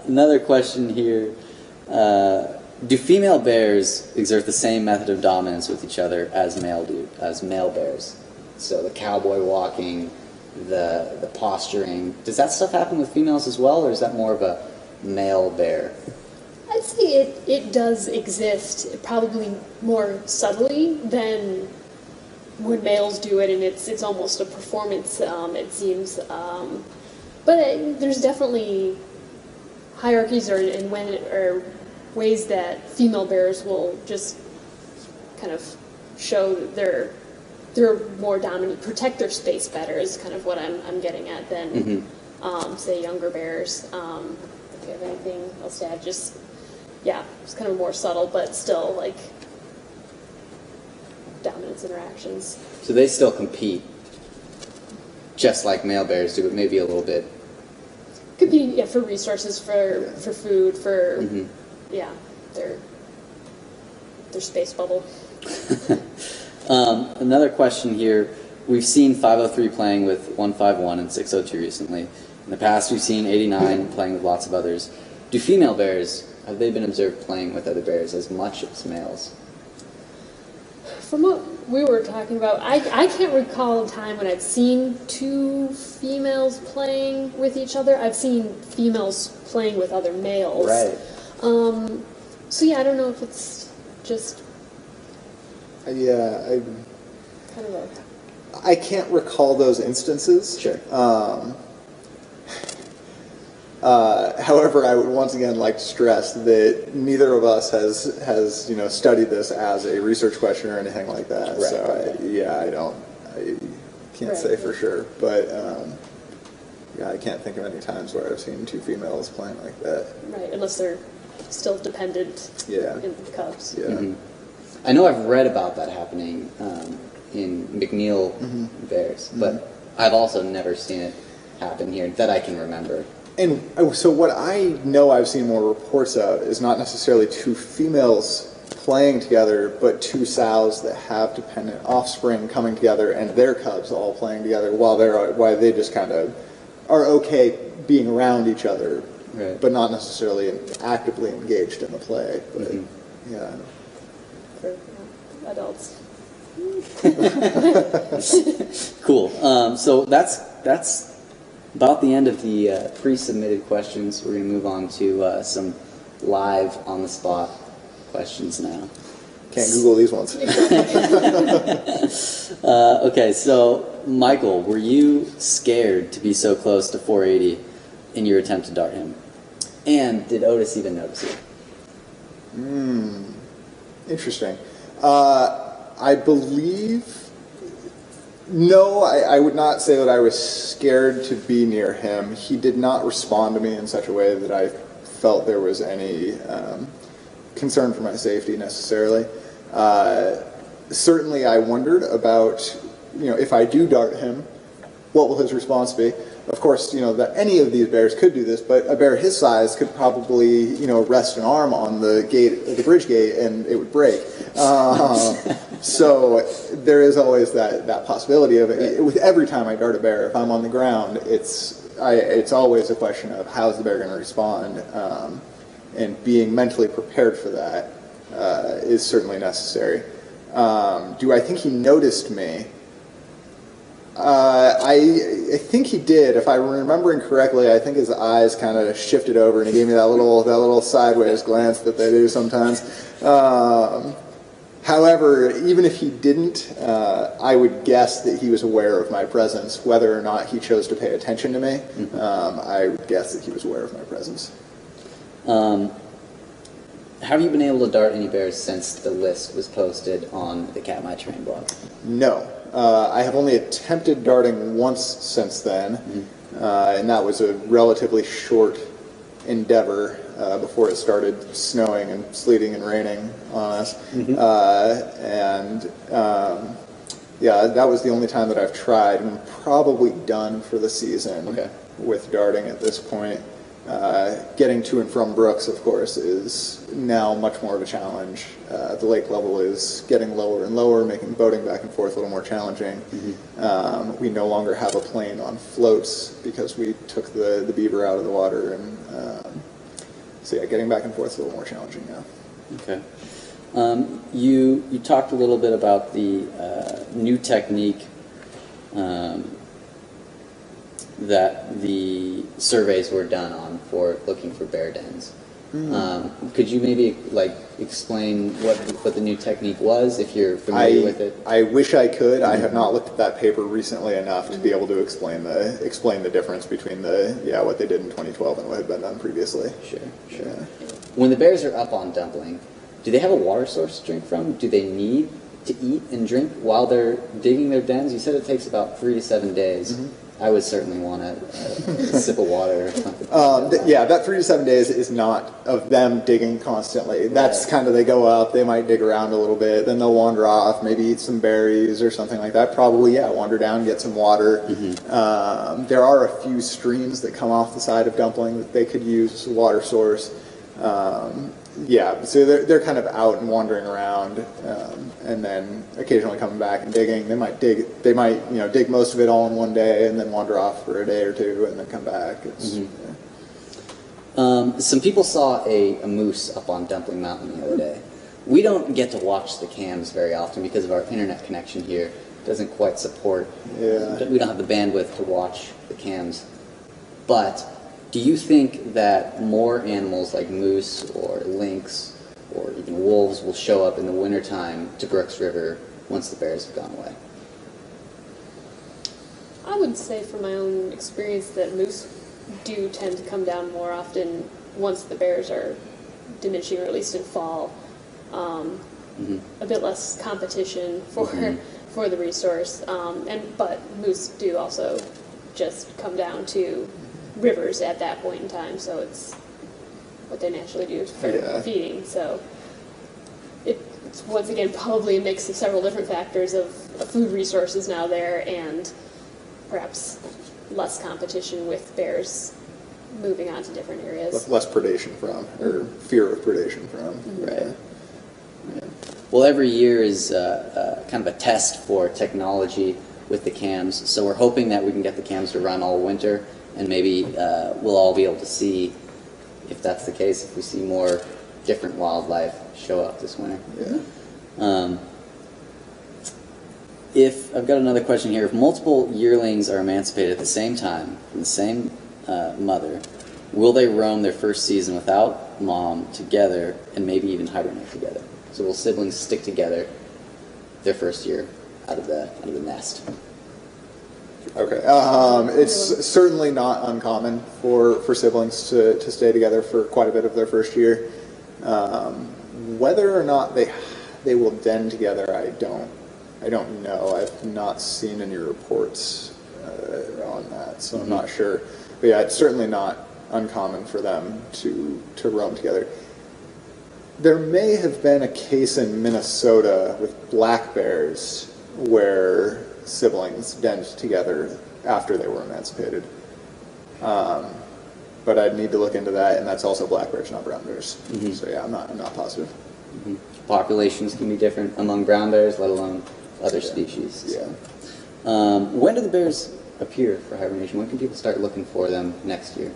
Another question here: do female bears exert the same method of dominance with each other as male bears? So the cowboy walking, the posturing, does that stuff happen with females as well, or is that more of a male bear? I'd say it does exist, probably more subtly than when males do it, and it's almost a performance, it seems. But there's definitely hierarchies or ways that female bears will just kind of show that they're more dominant, protect their space better is kind of what I'm getting at than, say, younger bears. If you have anything else to add, it's kind of more subtle, but still, like, dominance interactions. So they still compete, just like male bears do, but maybe a little bit. Compete, for resources, for food, for, their space bubble. Another question here. We've seen 503 playing with 151 and 602 recently. In the past, we've seen 89 playing with lots of others. Do female bears, have they been observed playing with other bears as much as males? From what we were talking about, I can't recall a time when I've seen two females playing with each other. I've seen females playing with other males. Right. I don't know if it's just... I can't recall those instances. Sure. However, I would once again like to stress that neither of us has studied this as a research question or anything like that. Right. So I can't say for sure, but I can't think of any times where I've seen two females playing like that. Right, unless they're still dependent in cubs. Yeah. Mm-hmm. I know I've read about that happening in McNeil bears, but I've also never seen it happen here that I can remember. And so what I know I've seen more reports of is not necessarily two females playing together, but two sows that have dependent offspring coming together and their cubs all playing together while they just kind of are okay being around each other, right, but not necessarily actively engaged in the play. But, For adults. Cool. So that's about the end of the pre-submitted questions. We're going to move on to some live on-the-spot questions now. Can't Google these ones. Okay, so Michael, were you scared to be so close to 480 in your attempt to dart him? And did Otis even notice you? Interesting. I believe... No, I would not say that I was scared to be near him. He did not respond to me in such a way that I felt there was any concern for my safety necessarily. Certainly I wondered about, if I do dart him, what will his response be? Of course, that any of these bears could do this, but a bear his size could probably, rest an arm on the gate, the bridge gate, and it would break. So there is always that possibility of it. With every time I dart a bear, if I'm on the ground, it's always a question of how's the bear going to respond, and being mentally prepared for that is certainly necessary. Do I think he noticed me? I think he did. If I'm remembering correctly, I think his eyes kind of shifted over and he gave me that little sideways glance that they do sometimes. However, even if he didn't, I would guess that he was aware of my presence. Whether or not he chose to pay attention to me, I would guess that he was aware of my presence. Have you been able to dart any bears since the list was posted on the Katmai Terrain blog? No. I have only attempted darting once since then, and that was a relatively short endeavor before it started snowing and sleeting and raining on us. Yeah, that was the only time that I've tried. I'm probably done for the season with darting at this point. Getting to and from brooks, of course, is now much more of a challenge. The lake level is getting lower and lower, making boating back and forth a little more challenging. We no longer have a plane on floats because we took the beaver out of the water, and so yeah, getting back and forth is a little more challenging now. Okay. You talked a little bit about the new technique that the surveys were done on for looking for bear dens. Could you maybe explain what the new technique was, if you're familiar with it? I wish I could. I have not looked at that paper recently enough to be able to explain the difference between what they did in 2012 and what had been done previously. Sure. Yeah. When the bears are up on dumpling, do they have a water source to drink from? Do they need to eat and drink while they're digging their dens? You said it takes about 3 to 7 days. I would certainly want a sip of water or something. That 3 to 7 days is not of them digging constantly. That's kind of, they go up, they might dig around a little bit, then they'll wander off, maybe eat some berries or something like that. Probably, wander down, get some water. There are a few streams that come off the side of Dumpling that they could use as a water source. So they're kind of out and wandering around, and then occasionally coming back and digging. They might dig most of it all in one day and then wander off for a day or two and then come back. Some people saw a moose up on Dumpling Mountain the other day. We don't get to watch the cams very often because of our internet connection here. It doesn't quite support. We don't have the bandwidth to watch the cams. But do you think that more animals like moose or lynx or even wolves will show up in the wintertime to Brooks River once the bears have gone away? I would say from my own experience that moose do tend to come down more often once the bears are diminishing, or at least in fall. A bit less competition for the resource, but moose do also just come down to rivers at that point in time, so it's what they naturally do for feeding. So it's once again probably a mix of several different factors of food resources now there, and perhaps less competition with bears moving on to different areas. Less predation from, or fear of predation from. Right. Well, every year is kind of a test for technology with the cams, so we're hoping that we can get the cams to run all winter, and maybe we'll all be able to see, if that's the case, if we see more different wildlife show up this winter. If I've got another question here. If multiple yearlings are emancipated at the same time from the same mother, will they roam their first season without mom together and maybe even hibernate together? So will siblings stick together their first year out of the nest? Okay. It's certainly not uncommon for siblings to stay together for quite a bit of their first year. Whether or not they will den together, I don't know. I've not seen any reports on that, so I'm not sure. But yeah, it's certainly not uncommon for them to roam together. There may have been a case in Minnesota with black bears where siblings denned together after they were emancipated. But I'd need to look into that, and that's also black bears, not brown bears. So yeah, I'm not positive. Populations can be different among brown bears, let alone other species. Yeah. When do the bears appear for hibernation? When can people start looking for them next year?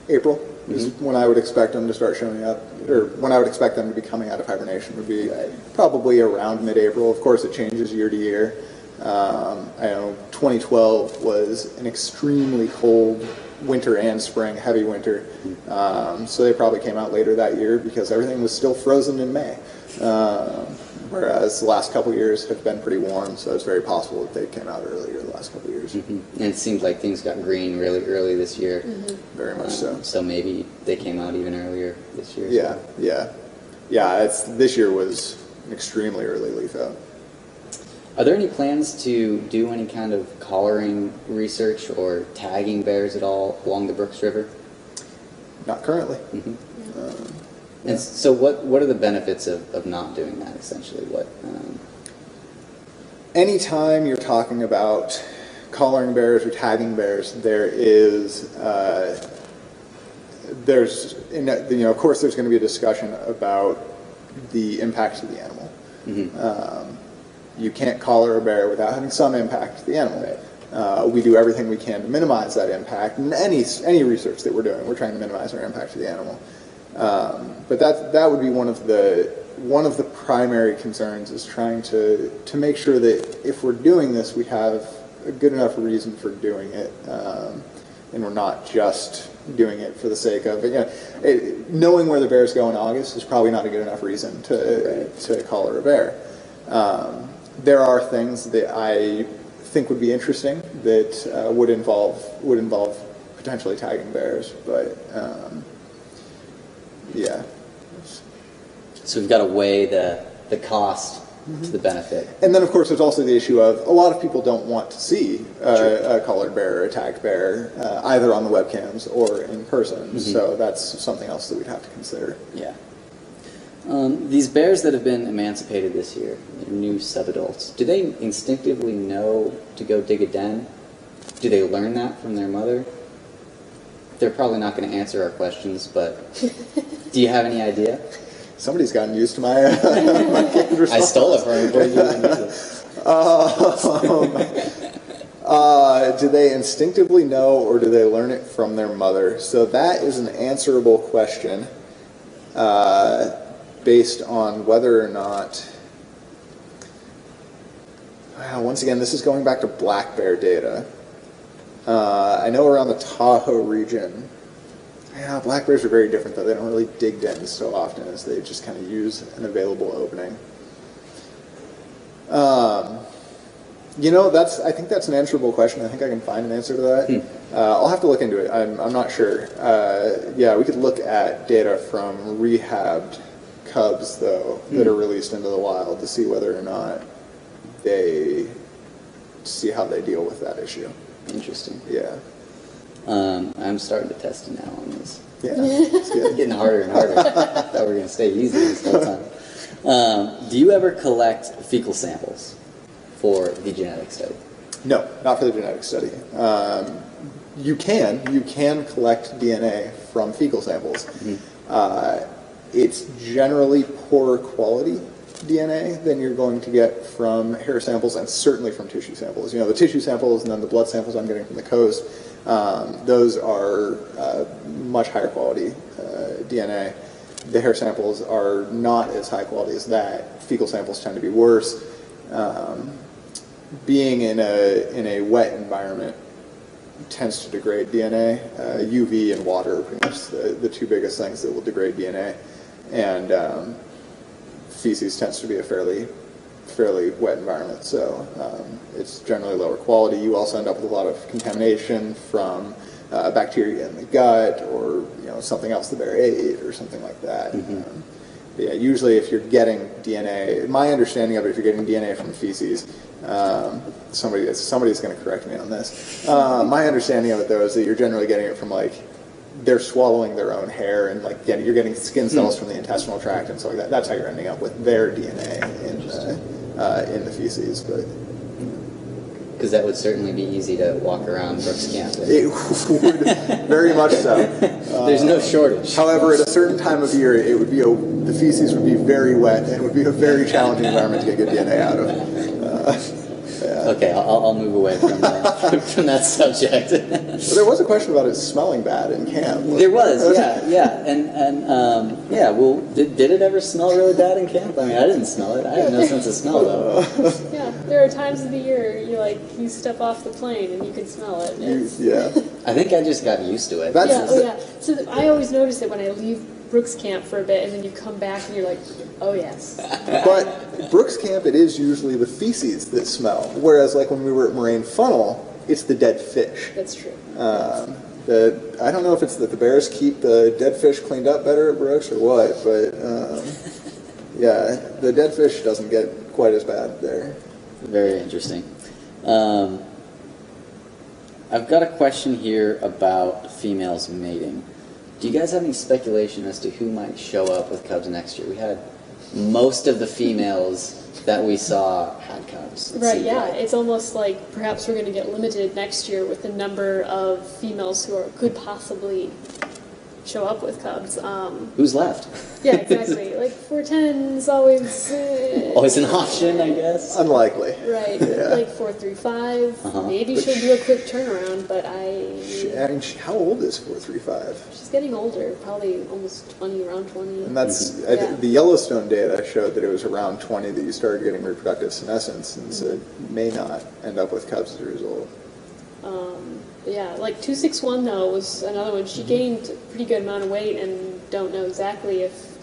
April is when I would expect them to start showing up, or when I would expect them to be coming out of hibernation would be probably around mid-April. Of course, it changes year to year. I know 2012 was an extremely cold winter and spring, heavy winter, so they probably came out later that year because everything was still frozen in May. Whereas the last couple of years have been pretty warm, so it's very possible that they came out earlier the last couple of years. And it seemed like things got green really early this year. Very much so. So maybe they came out even earlier this year. Yeah. This year was an extremely early leaf out. Are there any plans to do any kind of collaring research or tagging bears at all along the Brooks River? Not currently. And so what are the benefits of not doing that, essentially? Anytime you're talking about collaring bears or tagging bears, there's of course there's going to be a discussion about the impact to the animal. You can't collar a bear without having some impact to the animal. We do everything we can to minimize that impact. And any research that we're doing, we're trying to minimize our impact to the animal. But that would be one of the primary concerns, is trying to make sure that if we're doing this, we have a good enough reason for doing it, and we're not just doing it for the sake of it. Knowing where the bears go in August is probably not a good enough reason to collar a bear. There are things that I think would be interesting that would involve potentially tagging bears, but yeah. So we've got to weigh the cost to the benefit. And then, of course, there's also the issue of a lot of people don't want to see a collared bear or a tagged bear, either on the webcams or in person. So that's something else that we'd have to consider. Yeah. These bears that have been emancipated this year, they're new subadults, do they instinctively know to go dig a den? Do they learn that from their mother? They're probably not going to answer our questions, but do you have any idea? Somebody's gotten used to my canned response. I stole it from you before you even used it. Do they instinctively know, or do they learn it from their mother? So that is an answerable question, based on whether or not. Once again, this is going back to black bear data. I know around the Tahoe region, black bears are very different, though. They don't really dig dens so often, as they just kind of use an available opening. I think that's an answerable question. I think I can find an answer to that. I'll have to look into it. I'm not sure. We could look at data from rehabbed cubs, though, that are released into the wild to see whether or not see how they deal with that issue. Interesting. Yeah. I'm starting to test it now on this. Yeah, it's good. It's getting harder and harder. I thought we were going to stay easy this whole time. Do you ever collect fecal samples for the genetic study? No, not for the genetic study. You can collect DNA from fecal samples. It's generally poorer quality DNA than you're going to get from hair samples, and certainly from tissue samples. The tissue samples and then the blood samples I'm getting from the coast, those are much higher quality DNA. The hair samples are not as high quality as that. Fecal samples tend to be worse. Being in a wet environment tends to degrade DNA. UV and water are pretty much the two biggest things that will degrade DNA. And feces tends to be a fairly wet environment, so it's generally lower quality. You also end up with a lot of contamination from bacteria in the gut, or something else the bear ate, or something like that. Yeah, usually if you're getting DNA, my understanding of it, if you're getting DNA from feces, somebody's going to correct me on this. My understanding of it, though, is that you're generally getting it from they're swallowing their own hair, and you're getting skin cells from the intestinal tract and stuff like that. That's how you're ending up with their DNA in the feces. But because that would certainly be easy to walk around Brooks Camp. it would, very much so. There's no shortage. However, at a certain time of year, it would be the feces would be very wet, and it would be a very challenging environment to get good DNA out of. Okay, I'll move away from that subject. Well, there was a question about it smelling bad in camp. There was, yeah, and well, did it ever smell really bad in camp? I mean, I didn't smell it. I had no sense of smell though. Yeah, there are times of the year you step off the plane and you can smell it. I think I just got used to it. So I always notice it when I leave Brooks Camp for a bit, and then you come back and you're like, oh yes. But Brooks Camp, it is usually the feces that smell, whereas when we were at Moraine Funnel, it's the dead fish. That's true. I don't know if it's that the bears keep the dead fish cleaned up better at Brooks or what, but yeah, the dead fish doesn't get quite as bad there. Very interesting. I've got a question here about females mating. Do you guys have any speculation as to who might show up with cubs next year? We had most of the females that we saw had cubs. Right, yeah. It's almost like perhaps we're going to get limited next year with the number of females who could possibly show up with cubs. Who's left? Yeah, exactly. 410 is always... always an option, I guess. Unlikely. Right. Yeah. 435. Maybe she'll do a quick turnaround, but how old is 435? She's getting older, probably almost 20, around 20. And that's the Yellowstone data showed that it was around 20 that you started getting reproductive senescence, and so it may not end up with cubs as a result. Yeah, 261 though was another one. She gained a pretty good amount of weight, and don't know exactly if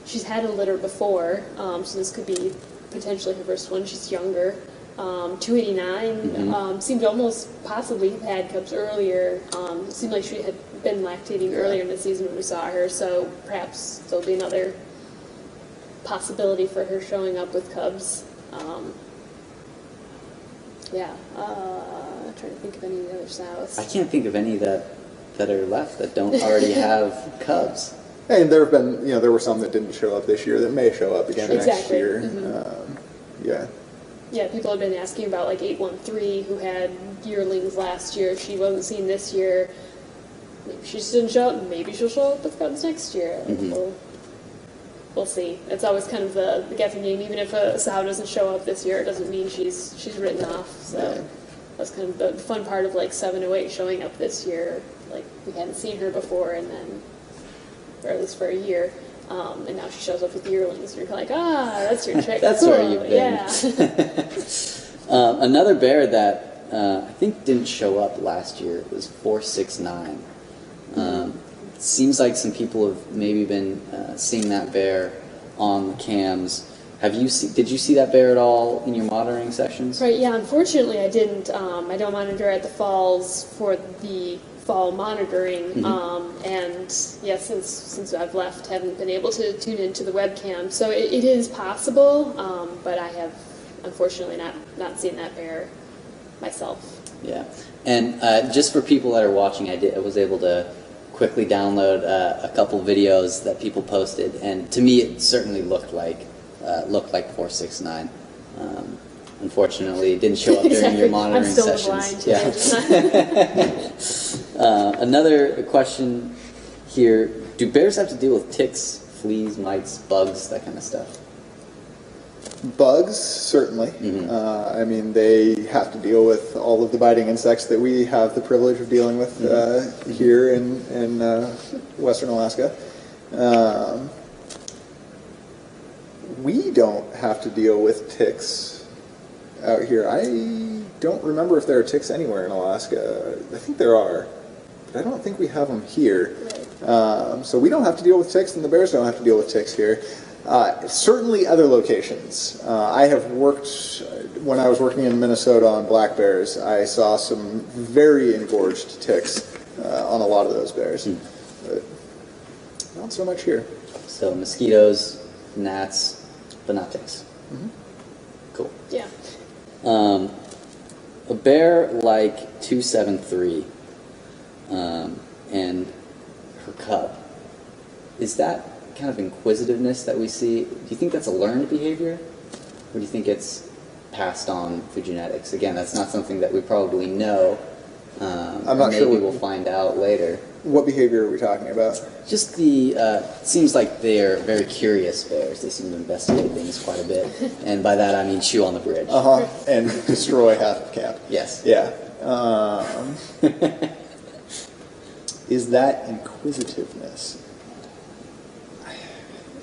she's had a litter before. So this could be potentially her first one. She's younger. 289 seemed to almost possibly have had cubs earlier. It seemed like she had been lactating earlier in the season when we saw her. So perhaps there'll be another possibility for her showing up with cubs. I'm trying to think of any of the other sows. I can't think of any that are left that don't already have cubs. And there have been, there were some that didn't show up this year that may show up again next year. Yeah, people have been asking about 813 who had yearlings last year. She wasn't seen this year. Maybe she just didn't show up. Maybe she'll show up with cubs next year. We'll see. It's always kind of the guessing game. Even if a sow doesn't show up this year, it doesn't mean she's written off. So that's kind of the fun part of 708 showing up this year. We hadn't seen her before, and then, or at least for a year, and now she shows up with yearlings, and you're like, that's your chick. That's cool. where you've been. Yeah. Another bear that I think didn't show up last year was 469. Seems like some people have maybe been seeing that bear on the cams. Did you see that bear at all in your monitoring sessions? Right, yeah, unfortunately I didn't. I don't monitor at the falls for the fall monitoring, and since I've left, haven't been able to tune into the webcam. So it is possible, but I have unfortunately not seen that bear myself. Yeah, and just for people that are watching, I was able to quickly download a couple videos that people posted, and to me it certainly looked like 469. Unfortunately, it didn't show up during your monitoring I'm still sessions. Blind. Another question here: do bears have to deal with ticks, fleas, mites, bugs, that kind of stuff? Bugs, certainly. I mean, they have to deal with all of the biting insects that we have the privilege of dealing with here in Western Alaska. We don't have to deal with ticks out here. I don't remember if there are ticks anywhere in Alaska. I think there are, but I don't think we have them here. So we don't have to deal with ticks, and the bears don't have to deal with ticks here. Certainly other locations. I have worked, when I was working in Minnesota on black bears, I saw some very engorged ticks on a lot of those bears. But not so much here. So mosquitoes, gnats, but not ticks. Cool. Yeah. A bear like 273 and her cub, is that kind of inquisitiveness that we see? Do you think that's a learned behavior? Or do you think it's passed on through genetics? Again, that's not something that we probably know. I'm not maybe sure. We'll find out later. What behavior are we talking about? Just the, it seems like they're very curious bears. They seem to investigate things quite a bit. And by that I mean chew on the bridge. And destroy half of camp. Yes. Yeah. Is that inquisitiveness?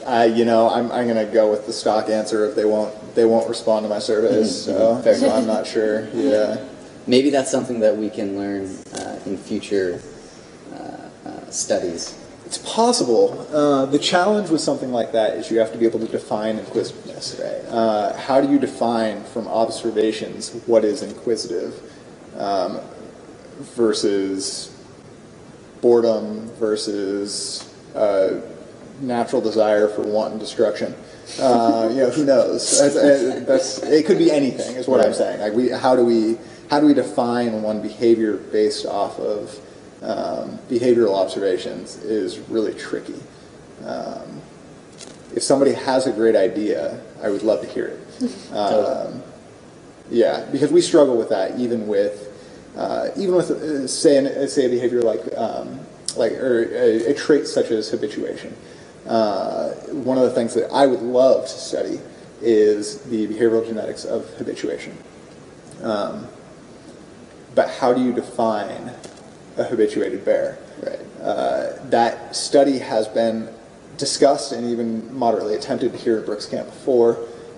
I'm going to go with the stock answer if they won't respond to my surveys. So I'm not sure. Yeah. Maybe that's something that we can learn in future studies. It's possible. The challenge with something like that is you have to be able to define inquisitiveness, right? How do you define from observations what is inquisitive versus boredom versus natural desire for wanton destruction? Who knows? It could be anything, is what I'm saying. Like how do we define one behavior based off of behavioral observations is really tricky. If somebody has a great idea, I would love to hear it. Yeah, because we struggle with that, even with say a behavior like a trait such as habituation. One of the things that I would love to study is the behavioral genetics of habituation. But how do you define a habituated bear? Right. That study has been discussed and even moderately attempted here at Brooks Camp before,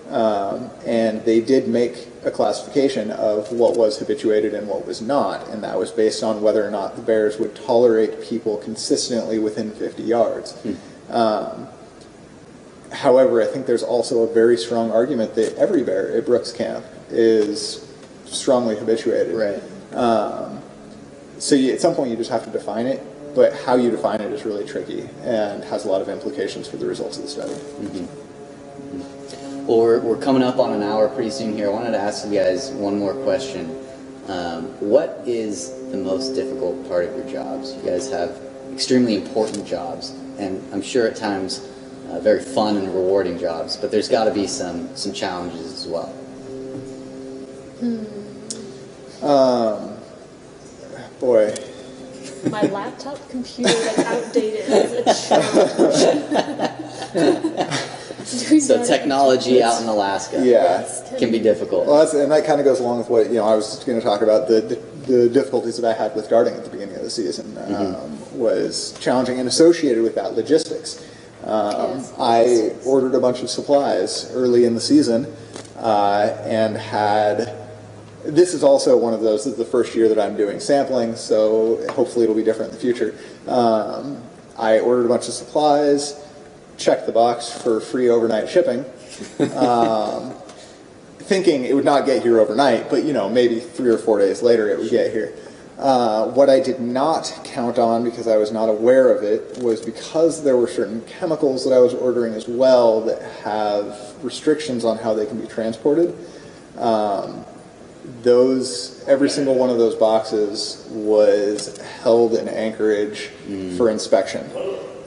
and they did make a classification of what was habituated and what was not, and that was based on whether or not the bears would tolerate people consistently within 50 yards. However, I think there's also a very strong argument that every bear at Brooks Camp is strongly habituated. Right. So at some point you just have to define it, but how you define it is really tricky and has a lot of implications for the results of the study. Well, we're coming up on an hour pretty soon here. I wanted to ask you guys one more question. What is the most difficult part of your jobs? You guys have extremely important jobs, and I'm sure at times very fun and rewarding jobs, but there's got to be some challenges as well. Boy. My laptop computer that's outdated is a challenge. So technology out in Alaska can be difficult. Well, and that kind of goes along with what I was going to talk about. The difficulties that I had with darting at the beginning of the season was challenging, and associated with that, logistics. I ordered a bunch of supplies early in the season and had. This is also one of those. This is the first year that I'm doing sampling, so hopefully it'll be different in the future. I ordered a bunch of supplies, checked the box for free overnight shipping, thinking it would not get here overnight, but maybe 3 or 4 days later it would get here. What I did not count on, because I was not aware of it, was because there were certain chemicals that I was ordering as well that have restrictions on how they can be transported. Every single one of those boxes was held in Anchorage for inspection.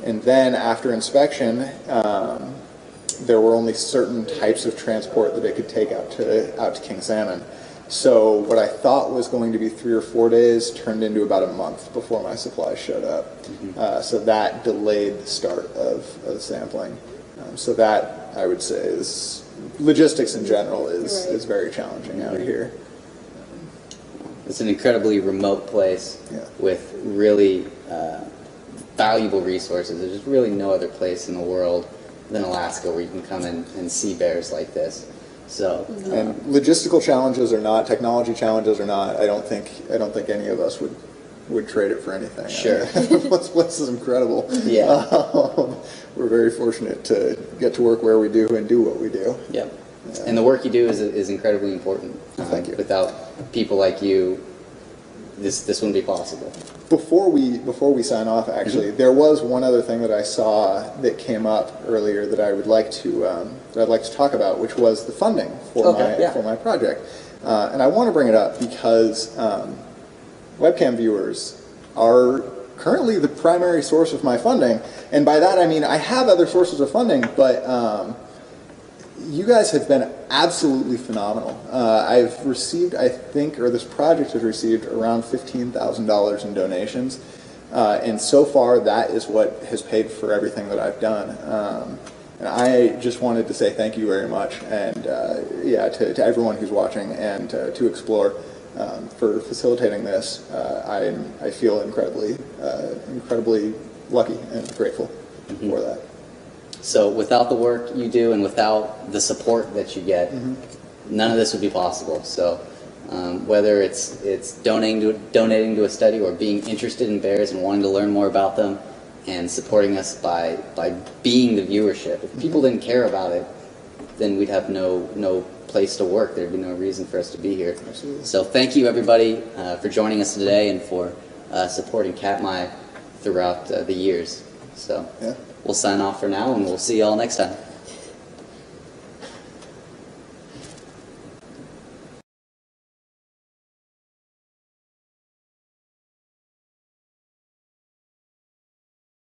And then after inspection, there were only certain types of transport that it could take out to King Salmon. So what I thought was going to be 3 or 4 days turned into about a month before my supplies showed up. So that delayed the start of sampling. So that, I would say, is logistics in general is very challenging out here. It's an incredibly remote place with really valuable resources. There's just really no other place in the world than Alaska where you can come and see bears like this. So and logistical challenges or not, technology challenges or not, I don't think any of us would would trade it for anything. Sure. This place is incredible. Yeah. We're very fortunate to get to work where we do and do what we do. Yep. And the work you do is incredibly important. Thank you. Without people like you, this wouldn't be possible. Before we sign off, actually, there was one other thing that I saw that came up earlier that I would like to talk about, which was the funding for my project. And I want to bring it up because webcam viewers are currently the primary source of my funding, and by that I mean I have other sources of funding, but you guys have been absolutely phenomenal. I've received, I think, or this project has received around $15,000 in donations, and so far that is what has paid for everything that I've done. And I just wanted to say thank you very much, and to everyone who's watching, and to Explore for facilitating this. I feel incredibly lucky and grateful for that. So without the work you do and without the support that you get, none of this would be possible. So whether it's donating to a study or being interested in bears and wanting to learn more about them and supporting us by being the viewership. If people didn't care about it, then we'd have no place to work. There'd be no reason for us to be here. Absolutely. So thank you everybody for joining us today and for supporting Katmai throughout the years. So. Yeah. We'll sign off for now, and we'll see you all next time.